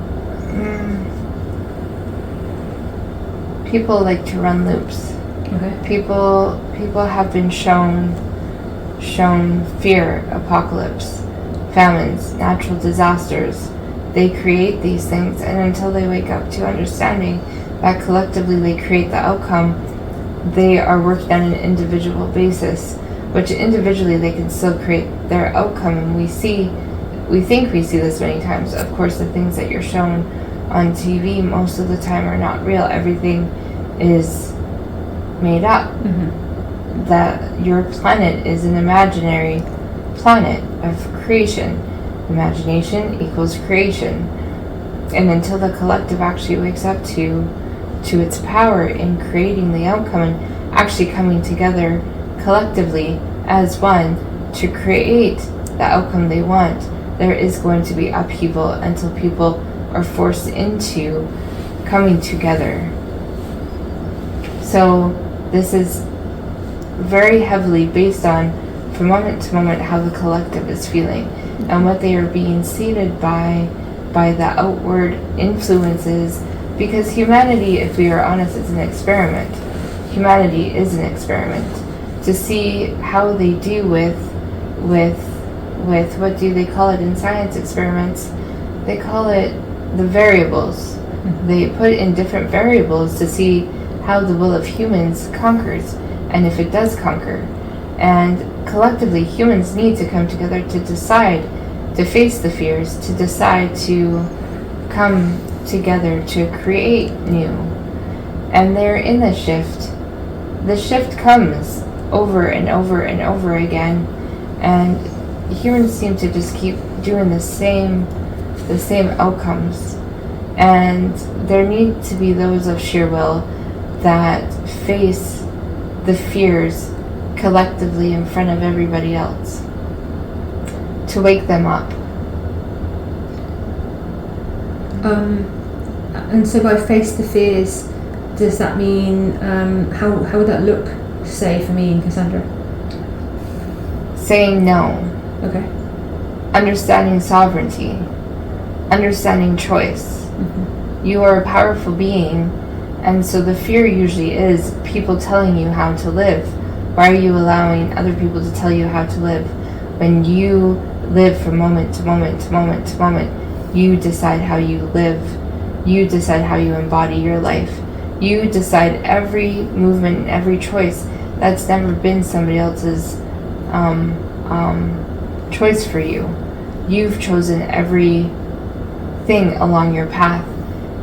People like to run loops. Okay. People have been shown fear, apocalypse, famines, natural disasters. They create these things, and until they wake up to understanding that collectively they create the outcome, they are working on an individual basis, which individually they can still create their outcome. And we think we see this many times. Of course, the things that you're shown on TV most of the time are not real. Everything is made up. Mm-hmm. That your planet is an imaginary planet of creation. Imagination equals creation. And until the collective actually wakes up to its power in creating the outcome and actually coming together collectively as one to create the outcome they want, there is going to be upheaval until people are forced into coming together. So this is very heavily based on, from moment to moment, how the collective is feeling and what they are being seeded by the outward influences. Because humanity, if we are honest, is an experiment. Humanity is an experiment to see how they do with what do they call it in science experiments? They call it the variables. Mm-hmm. They put in different variables to see how the will of humans conquers, and if it does conquer. And collectively, humans need to come together to decide to face the fears, to decide to come together to create new. And they're in the shift. The shift comes over and over and over again, and humans seem to just keep doing the same outcomes. And there need to be those of sheer will that face the fears collectively in front of everybody else to wake them up. And so by face the fears, does that mean, how would that look, say, for me and Cassandra? Saying no. Okay. Understanding sovereignty. Understanding choice. Mm-hmm. You are a powerful being, and so the fear usually is people telling you how to live. Why are you allowing other people to tell you how to live? When you live from moment to moment to moment to moment, you decide how you live. You decide how you embody your life. You decide every movement, every choice. That's never been somebody else's choice for you. You've chosen every thing along your path,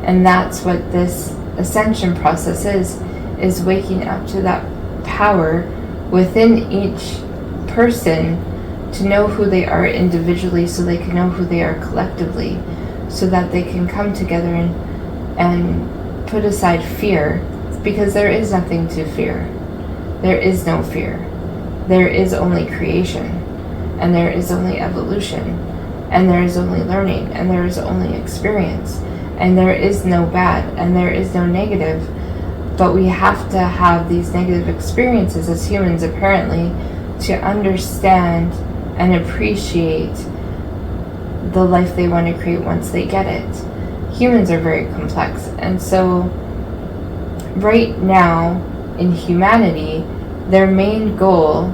and that's what this ascension process is waking up to that power within each person to know who they are individually, so they can know who they are collectively, so that they can come together and put aside fear, because there is nothing to fear. There is no fear. There is only creation, and there is only evolution, and there is only learning, and there is only experience, and there is no bad, and there is no negative. But we have to have these negative experiences as humans, apparently, to understand and appreciate the life they want to create once they get it. Humans are very complex, and so right now in humanity, their main goal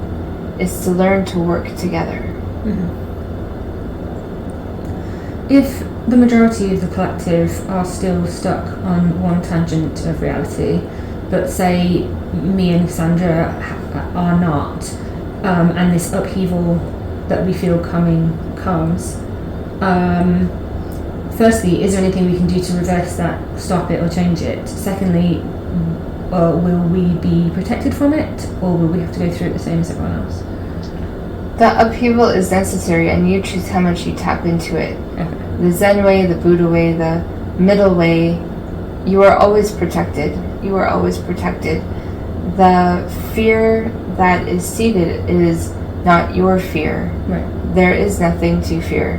is to learn to work together. Mm-hmm. If the majority of the collective are still stuck on one tangent of reality, but say me and Cassandra are not, and this upheaval that we feel comes, firstly, is there anything we can do to reverse that, stop it, or change it? Secondly, will we be protected from it, or will we have to go through it the same as everyone else? The upheaval is necessary, and you choose how much you tap into it. Okay. The Zen way, the Buddha way, the middle way, you are always protected. You are always protected. The fear that is seated is not your fear. Right. There is nothing to fear.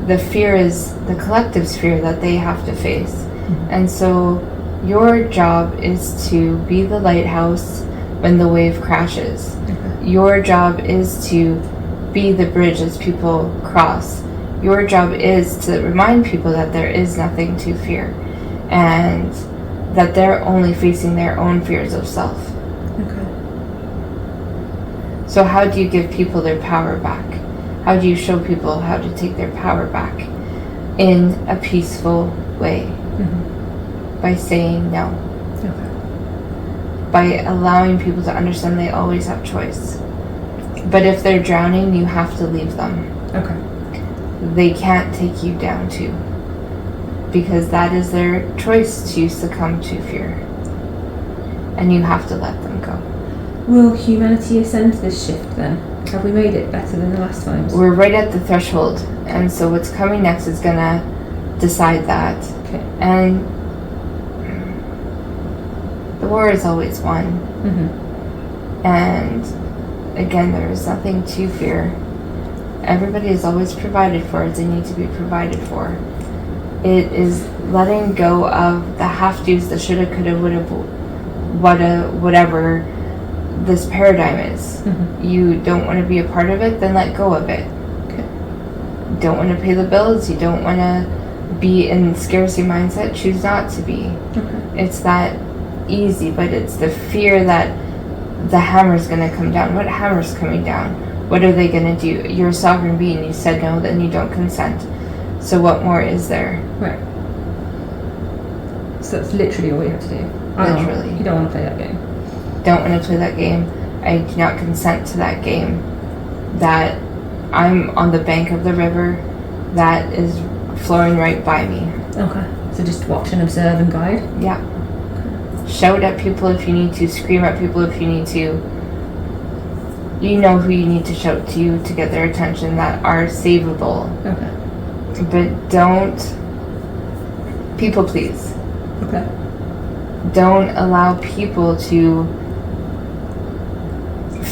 The fear is the collective's fear that they have to face. Mm-hmm. And so your job is to be the lighthouse when the wave crashes. Okay. Your job is to be the bridge as people cross. Your job is to remind people that there is nothing to fear and that they're only facing their own fears of self. Okay. So how do you give people their power back? How do you show people how to take their power back in a peaceful way? Mm-hmm. By saying no. Okay. By allowing people to understand they always have choice. But if they're drowning, you have to leave them. Okay. They can't take you down too. Because that is their choice to succumb to fear. And you have to let them go. Will humanity ascend this shift then? Have we made it better than the last times? We're right at the threshold. And so what's coming next is going to decide that. Okay. And the war is always won. Mm-hmm. And again, there is nothing to fear. Everybody is always provided for as they need to be provided for. It is letting go of the have-tos, the shoulda, coulda, woulda, whatever this paradigm is. Mm-hmm. You don't want to be a part of it, then let go of it. Okay. You don't want to pay the bills, you don't want to be in scarcity mindset, choose not to be. Okay. It's that easy, but it's the fear that the hammer's going to come down. What hammer's coming down? What are they going to do? You're a sovereign being. You said no, then you don't consent. So what more is there? Right. So that's literally all you have to do. Literally. You don't want to play that game. Don't want to play that game. I do not consent to that game. That I'm on the bank of the river that is flowing right by me. Okay. So just watch and observe and guide? Yeah. Shout at people if you need to. Scream at people if you need to. You know who you need to shout to get their attention that are savable. Okay. But don't people please. Okay. Don't allow people to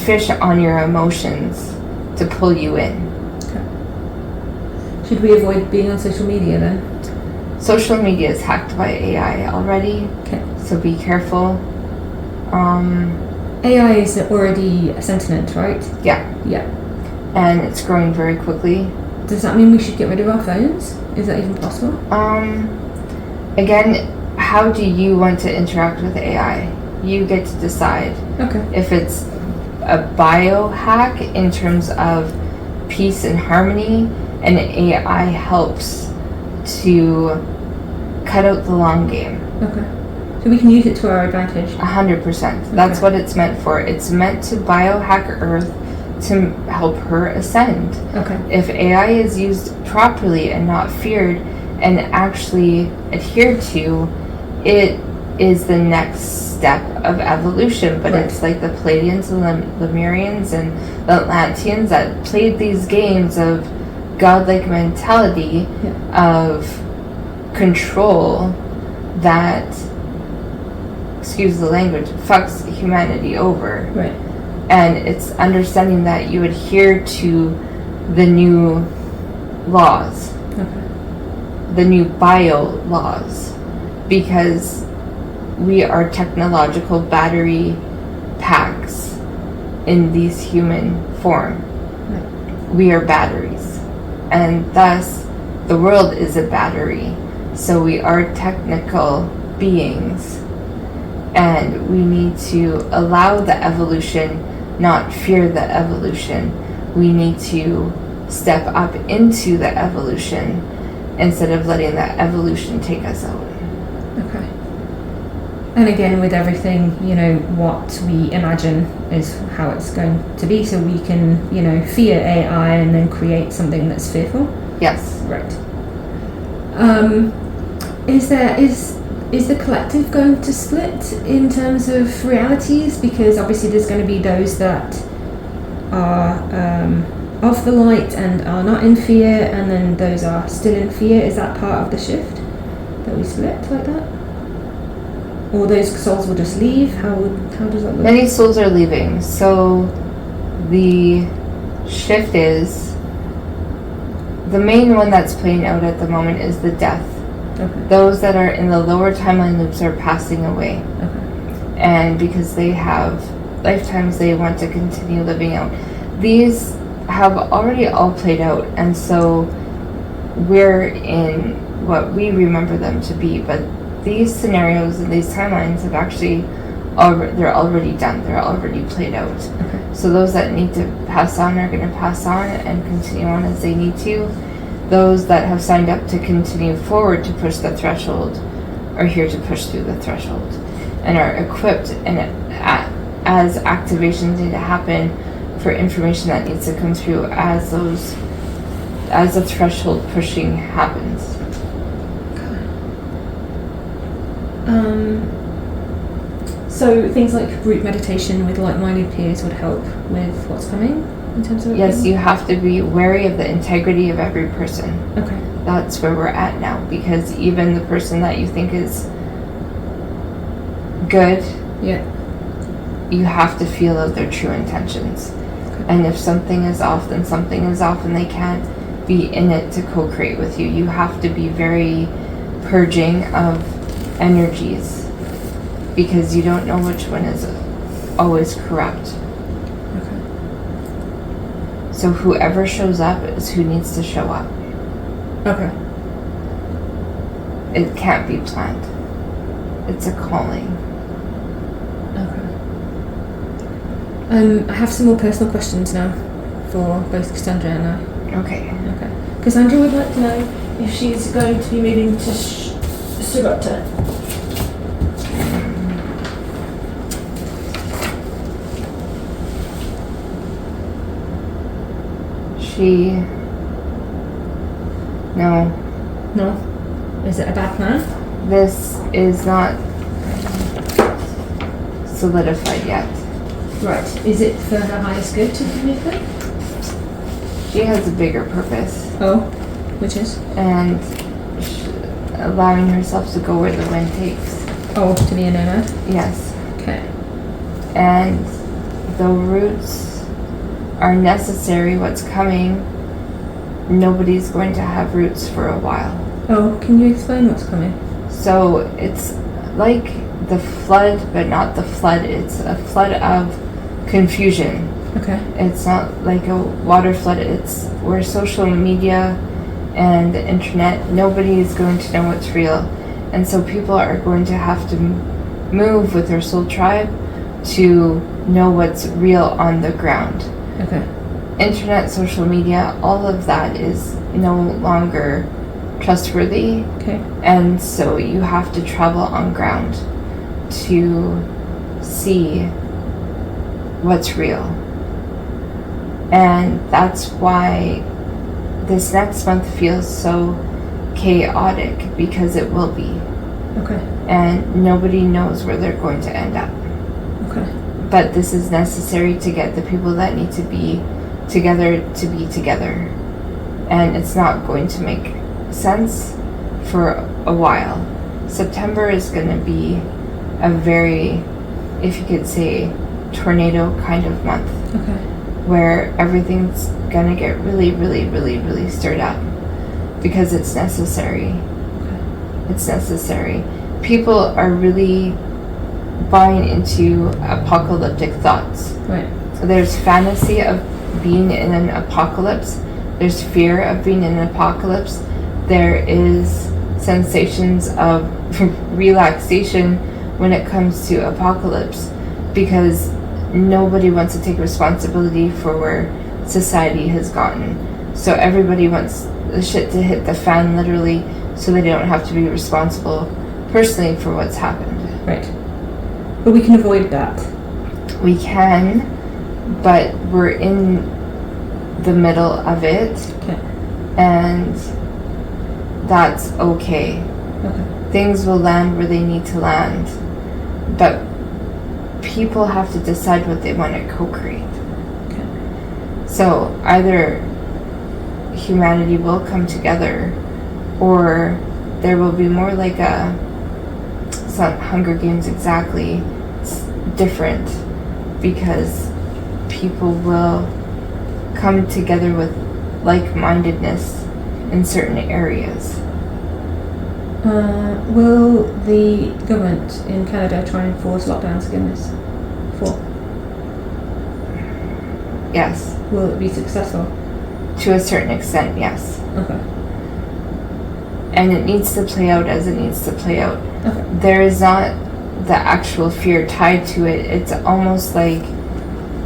fish on your emotions to pull you in. Okay. Should we avoid being on social media then? Social media is hacked by AI already. Okay. So be careful. AI is already a sentient, right? Yeah. Yeah. And it's growing very quickly. Does that mean we should get rid of our phones? Is that even possible? Again, how do you want to interact with AI? You get to decide. Okay. If it's a biohack in terms of peace and harmony, and AI helps to cut out the long game. Okay. So we can use it to our advantage. 100%. That's what it's meant for. It's meant to biohack Earth to help her ascend. Okay. If AI is used properly and not feared and actually adhered to, it is the next step of evolution. But Right. it's like the Pleiades and the Lemurians and the Atlanteans that played these games of godlike mentality of control that, excuse the language, fucks humanity over. Right. And it's understanding that you adhere to the new laws, Okay. the new bio laws, because we are technological battery packs in these human form. Right. We are batteries, and thus the world is a battery. So we are technical beings, and we need to allow the evolution, not fear the evolution. We need to step up into the evolution instead of letting that evolution take us out. Okay. And again, with everything, what we imagine is how it's going to be, so we can, fear AI and then create something that's fearful. Yes. Right. Is the collective going to split in terms of realities? Because obviously there's going to be those that are of the light and are not in fear, and then those are still in fear. Is that part of the shift that we split like that? Or those souls will just leave? How does that look? Many souls are leaving, so the shift is, the main one that's playing out at the moment is the death. Okay. Those that are in the lower timeline loops are passing away. Okay. And because they have lifetimes they want to continue living out. These have already all played out, and so we're in what we remember them to be, but these scenarios and these timelines have actually they're already done, they're already played out. Okay. So those that need to pass on are going to pass on and continue on as they need to. Those that have signed up to continue forward to push the threshold are here to push through the threshold and are equipped, and as activations need to happen for information that needs to come through as the threshold pushing happens. So things like group meditation with like-minded peers would help with what's coming in terms of Yes, you have to be wary of the integrity of every person. Okay. That's where we're at now, because even the person that you think is good, Yeah. you have to feel out their true intentions. Okay. And if something is off, then something is off, and they can't be in it to co-create with you. You have to be very purging of energies, because you don't know which one is always correct. Okay. So whoever shows up is who needs to show up. Okay. It can't be planned. It's a calling. Okay. I have some more personal questions now for both Cassandra and I. Okay. Okay. Cassandra would like to know if she's going to be moving to Surata. No. No? Is it a bad plan? This is not solidified yet. Right. Is it for her highest good to move there? She has a bigger purpose, Oh. Which is? and allowing herself to go where the wind takes. Oh, to be a nomad? Yes. Okay. And the roots are necessary. What's coming, nobody's going to have roots for a while. Oh, can you explain what's coming? So it's like the flood, but not the flood. It's a flood of confusion. Okay. It's not like a water flood. It's where social media and the internet, nobody is going to know what's real. And so people are going to have to move with their soul tribe to know what's real on the ground. Okay. Internet, social media, all of that is no longer trustworthy. Okay. And so you have to travel on ground to see what's real. And that's why this next month feels so chaotic, because it will be. Okay. And nobody knows where they're going to end up. Okay. But this is necessary to get the people that need to be together to be together. And it's not going to make sense for a while. September is going to be a very, if you could say, tornado kind of month. Okay. Where everything's going to get really, really, really, really stirred up. Because it's necessary. Okay. It's necessary. People are really buying into apocalyptic thoughts. Right. So there's fantasy of being in an apocalypse. There's fear of being in an apocalypse. There is sensations of relaxation when it comes to apocalypse, because nobody wants to take responsibility for where society has gotten. So everybody wants the shit to hit the fan, literally, so they don't have to be responsible personally for what's happened. Right. But we can avoid that. We can, but we're in the middle of it. Okay. And that's okay. Okay. Things will land where they need to land, but people have to decide what they want to co-create. Okay. So either humanity will come together, or there will be more like it's not Hunger Games exactly. It's different, because people will come together with like-mindedness in certain areas. Will the government in Canada try and enforce lockdowns again this fall? Yes. Will it be successful? To a certain extent, yes. Okay. And it needs to play out as it needs to play out. Okay. There is not the actual fear tied to it. It's almost like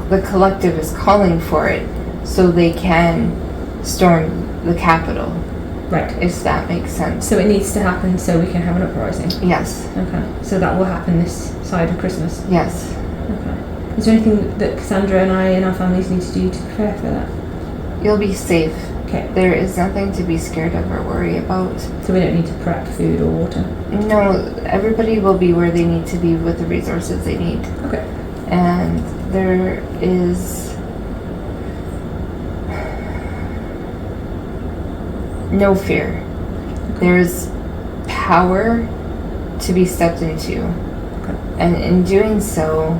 the collective is calling for it so they can storm the capital. Right. If that makes sense. So it needs to happen so we can have an uprising? Yes. Okay. So that will happen this side of Christmas? Yes. Okay. Is there anything that Cassandra and I and our families need to do to prepare for that? You'll be safe. Okay. There is nothing to be scared of or worry about. So we don't need to prep food or water? No, everybody will be where they need to be with the resources they need. Okay. And there is no fear. There's power to be stepped into. Okay. And in doing so,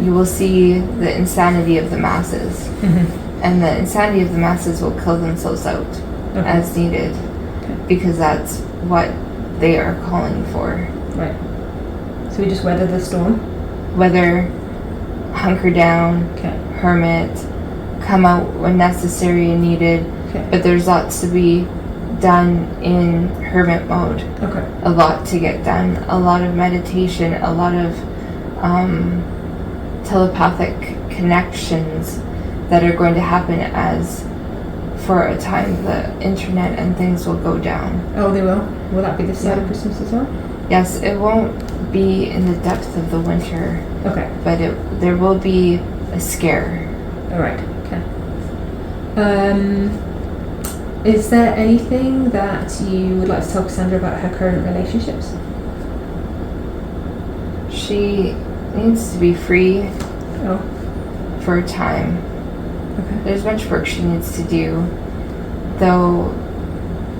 you will see the insanity of the masses. Mm-hmm. And the insanity of the masses will kill themselves out as needed. Okay. Because that's what they are calling for. Right. So we just weather the storm? Whether hunker down, Okay. hermit, come out when necessary and needed. Okay. But there's lots to be done in hermit mode. Okay. A lot to get done. A lot of meditation, a lot of telepathic connections that are going to happen as for a time the internet and things will go down. Oh, they will? Will that be the side of Christmas as well? Yes, it won't be in the depth of the winter. Okay. But there will be a scare. Alright, okay. Is there anything that you would like to tell Cassandra about her current relationships? She needs to be free Oh, for a time. okay. There's much work she needs to do, though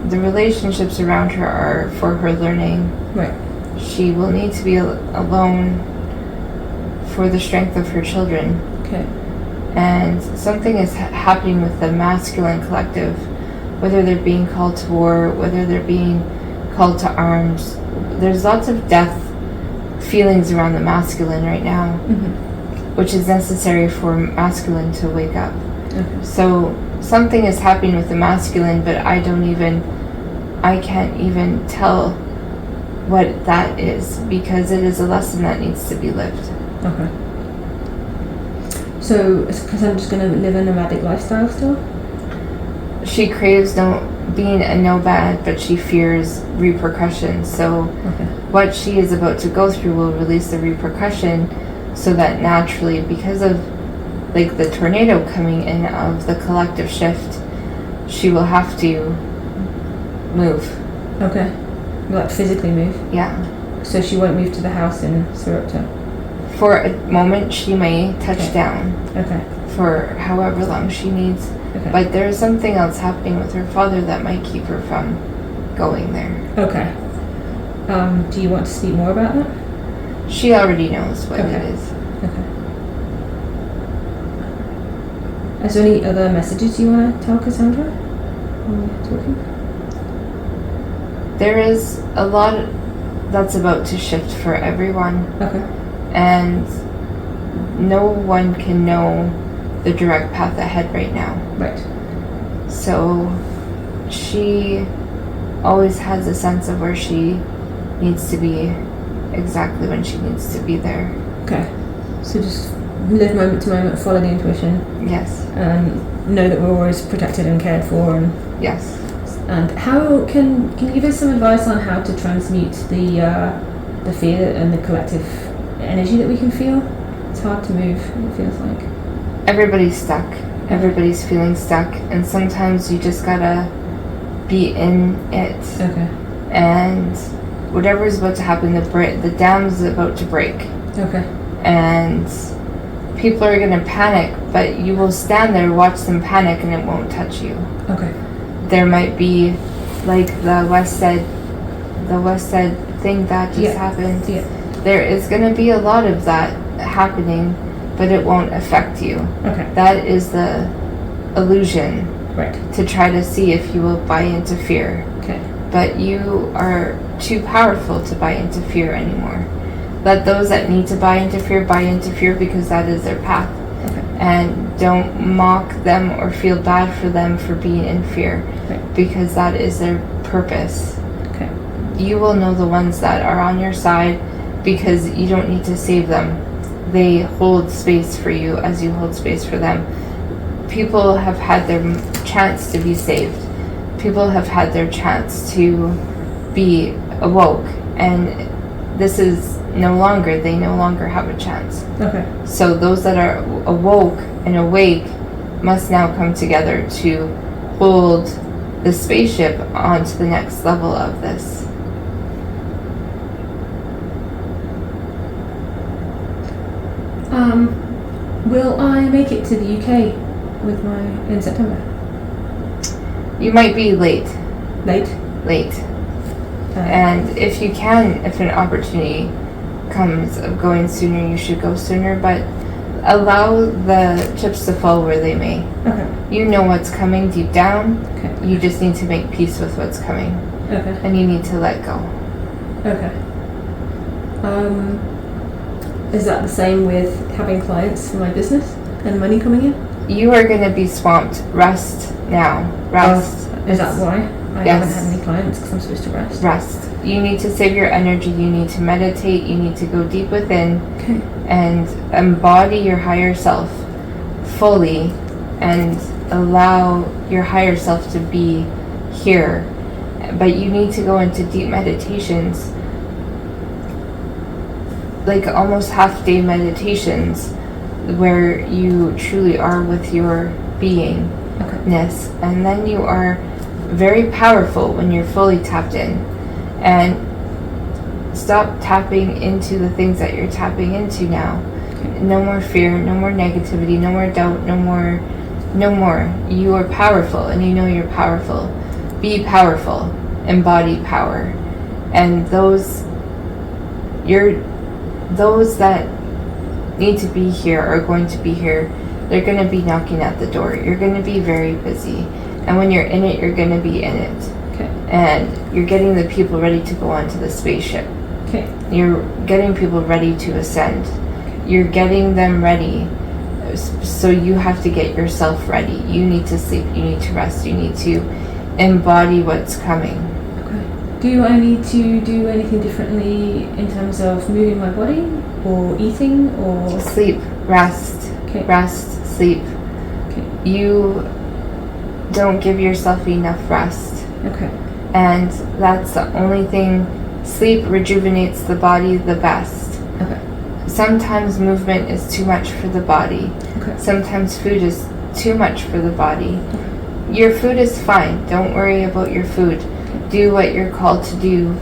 the relationships around her are for her learning. Right. She will need to be alone for the strength of her children. Okay. And something is happening with the masculine collective, whether they're being called to war, whether they're being called to arms. There's lots of death feelings around the masculine right now, Mm-hmm. which is necessary for masculine to wake up. Okay. So something is happening with the masculine, but I can't even tell what that is, because it is a lesson that needs to be lived. Okay. So is Cassandra just going to live a nomadic lifestyle still? She craves being a nomad, but she fears repercussions. So Okay. what she is about to go through will release the repercussion, so that naturally, because of like the tornado coming in of the collective shift, she will have to move. Okay. Like physically move? Yeah. So she won't move to the house in Sarepta? For a moment, she may touch Okay. down Okay. for however long she needs. Okay. But there is something else happening with her father that might keep her from going there. Okay. Do you want to speak more about that? She already knows what Okay. it is. Okay. Is there any other messages you want to tell Cassandra while we're talking? There is a lot that's about to shift for everyone, Okay. and no one can know the direct path ahead right now. Right. So she always has a sense of where she needs to be exactly when she needs to be there. Okay. So just live moment to moment, follow the intuition, Yes. know that we're always protected and cared for, and Yes. how can you give us some advice on how to transmute the fear and the collective energy that we can feel? It's hard to move, it feels like. Everybody's stuck. Everybody's feeling stuck, and sometimes you just gotta be in it. Okay. And whatever is about to happen, the dam is about to break, Okay. and people are gonna panic, but you will stand there, watch them panic, and it won't touch you. Okay. There might be, like the West Side thing that just happened. Yeah. There is gonna be a lot of that happening, but it won't affect you. Okay. That is the illusion Right. to try to see if you will buy into fear. Okay. But you are too powerful to buy into fear anymore. Let those that need to buy into fear because that is their path. Okay. And don't mock them or feel bad for them for being in fear. Right. Because that is their purpose. Okay. You will know the ones that are on your side because you don't need to save them. They hold space for you as you hold space for them. People have had their chance to be saved. People have had their chance to be awoke, and this is no longer, they no longer have a chance. Okay. So those that are awoke and awake must now come together to hold the spaceship onto the next level of this. Will I make it to the UK with in September? You might be late. Late? And if you can, if an opportunity comes of going sooner, you should go sooner, but allow the chips to fall where they may. Okay. You know what's coming deep down. Okay. You just need to make peace with what's coming. Okay. And you need to let go. Okay. Is that the same with having clients for my business and money coming in? You are going to be swamped. Rest now. Rest. Is that why I Yes. haven't had any clients? Because I'm supposed to rest? Rest. You need to save your energy. You need to meditate. You need to go deep within Okay. and embody your higher self fully and allow your higher self to be here. But you need to go into deep meditations, like almost half-day meditations, where you truly are with your beingness. And then you are very powerful when you're fully tapped in. And stop tapping into the things that you're tapping into now. No more fear, no more negativity, no more doubt, no more. You are powerful, and you know you're powerful. Be powerful. Embody power. And those that need to be here are going to be here. They're going to be knocking at the door. You're going to be very busy. And when you're in it, you're going to be in it. Okay. And you're getting the people ready to go onto the spaceship. Okay. You're getting people ready to ascend. You're getting them ready. So you have to get yourself ready. You need to sleep. You need to rest. You need to embody what's coming. Okay. Do I need to do anything differently in terms of moving my body or eating or Sleep. Rest. Okay. Rest. Sleep. Okay. You don't give yourself enough rest. Okay. And that's the only thing. Sleep rejuvenates the body the best. Okay. Sometimes movement is too much for the body. Okay. Sometimes food is too much for the body. Your food is fine. Don't worry about your food. Do what you're called to do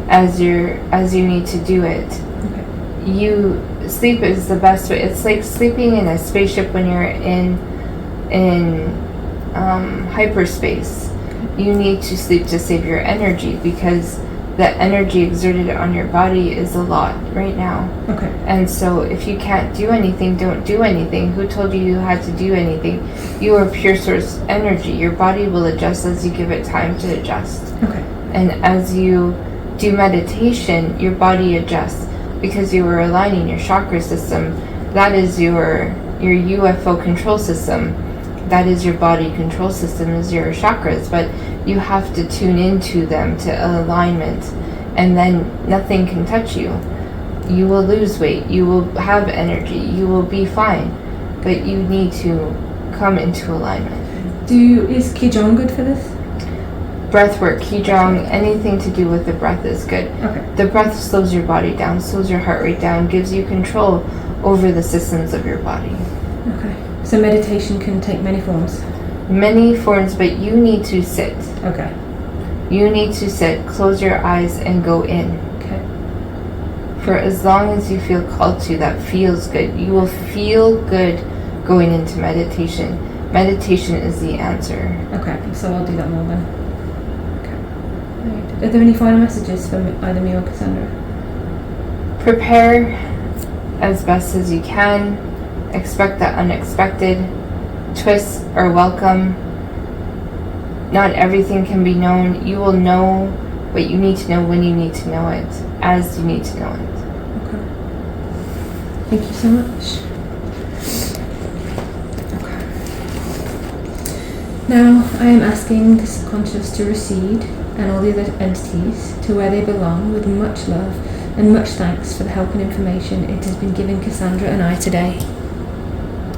as you need to do it. Okay. Sleep is the best way. It's like sleeping in a spaceship when you're in hyperspace. You need to sleep to save your energy because the energy exerted on your body is a lot right now. Okay. And so if you can't do anything, don't do anything. Who told you had to do anything? You are pure source energy. Your body will adjust as you give it time to adjust. Okay. And as you do meditation, your body adjusts because you are aligning your chakra system. That is your UFO control system. That is your body control system, is your chakras, but you have to tune into them to alignment, and then nothing can touch you. You will lose weight, you will have energy, you will be fine, but you need to come into alignment. Is Qigong good for this? Breath work, Qigong, anything to do with the breath is good. Okay. The breath slows your body down, slows your heart rate down, gives you control over the systems of your body. Okay. So meditation can take many forms? Many forms, but you need to sit. Okay. You need to sit, close your eyes, and go in. Okay. For as long as you feel called to, that feels good. You will feel good going into meditation. Meditation is the answer. Okay, so I'll do that more then. Okay. Right. Are there any final messages for either me or Cassandra? Prepare as best as you can. Expect the unexpected. twists are welcome. Not everything can be known. You will know what you need to know when you need to know it, as you need to know it. Okay. Thank you so much. Okay. Now I am asking the subconscious to recede and all the other entities to where they belong with much love and much thanks for the help and information it has been giving Cassandra and I today.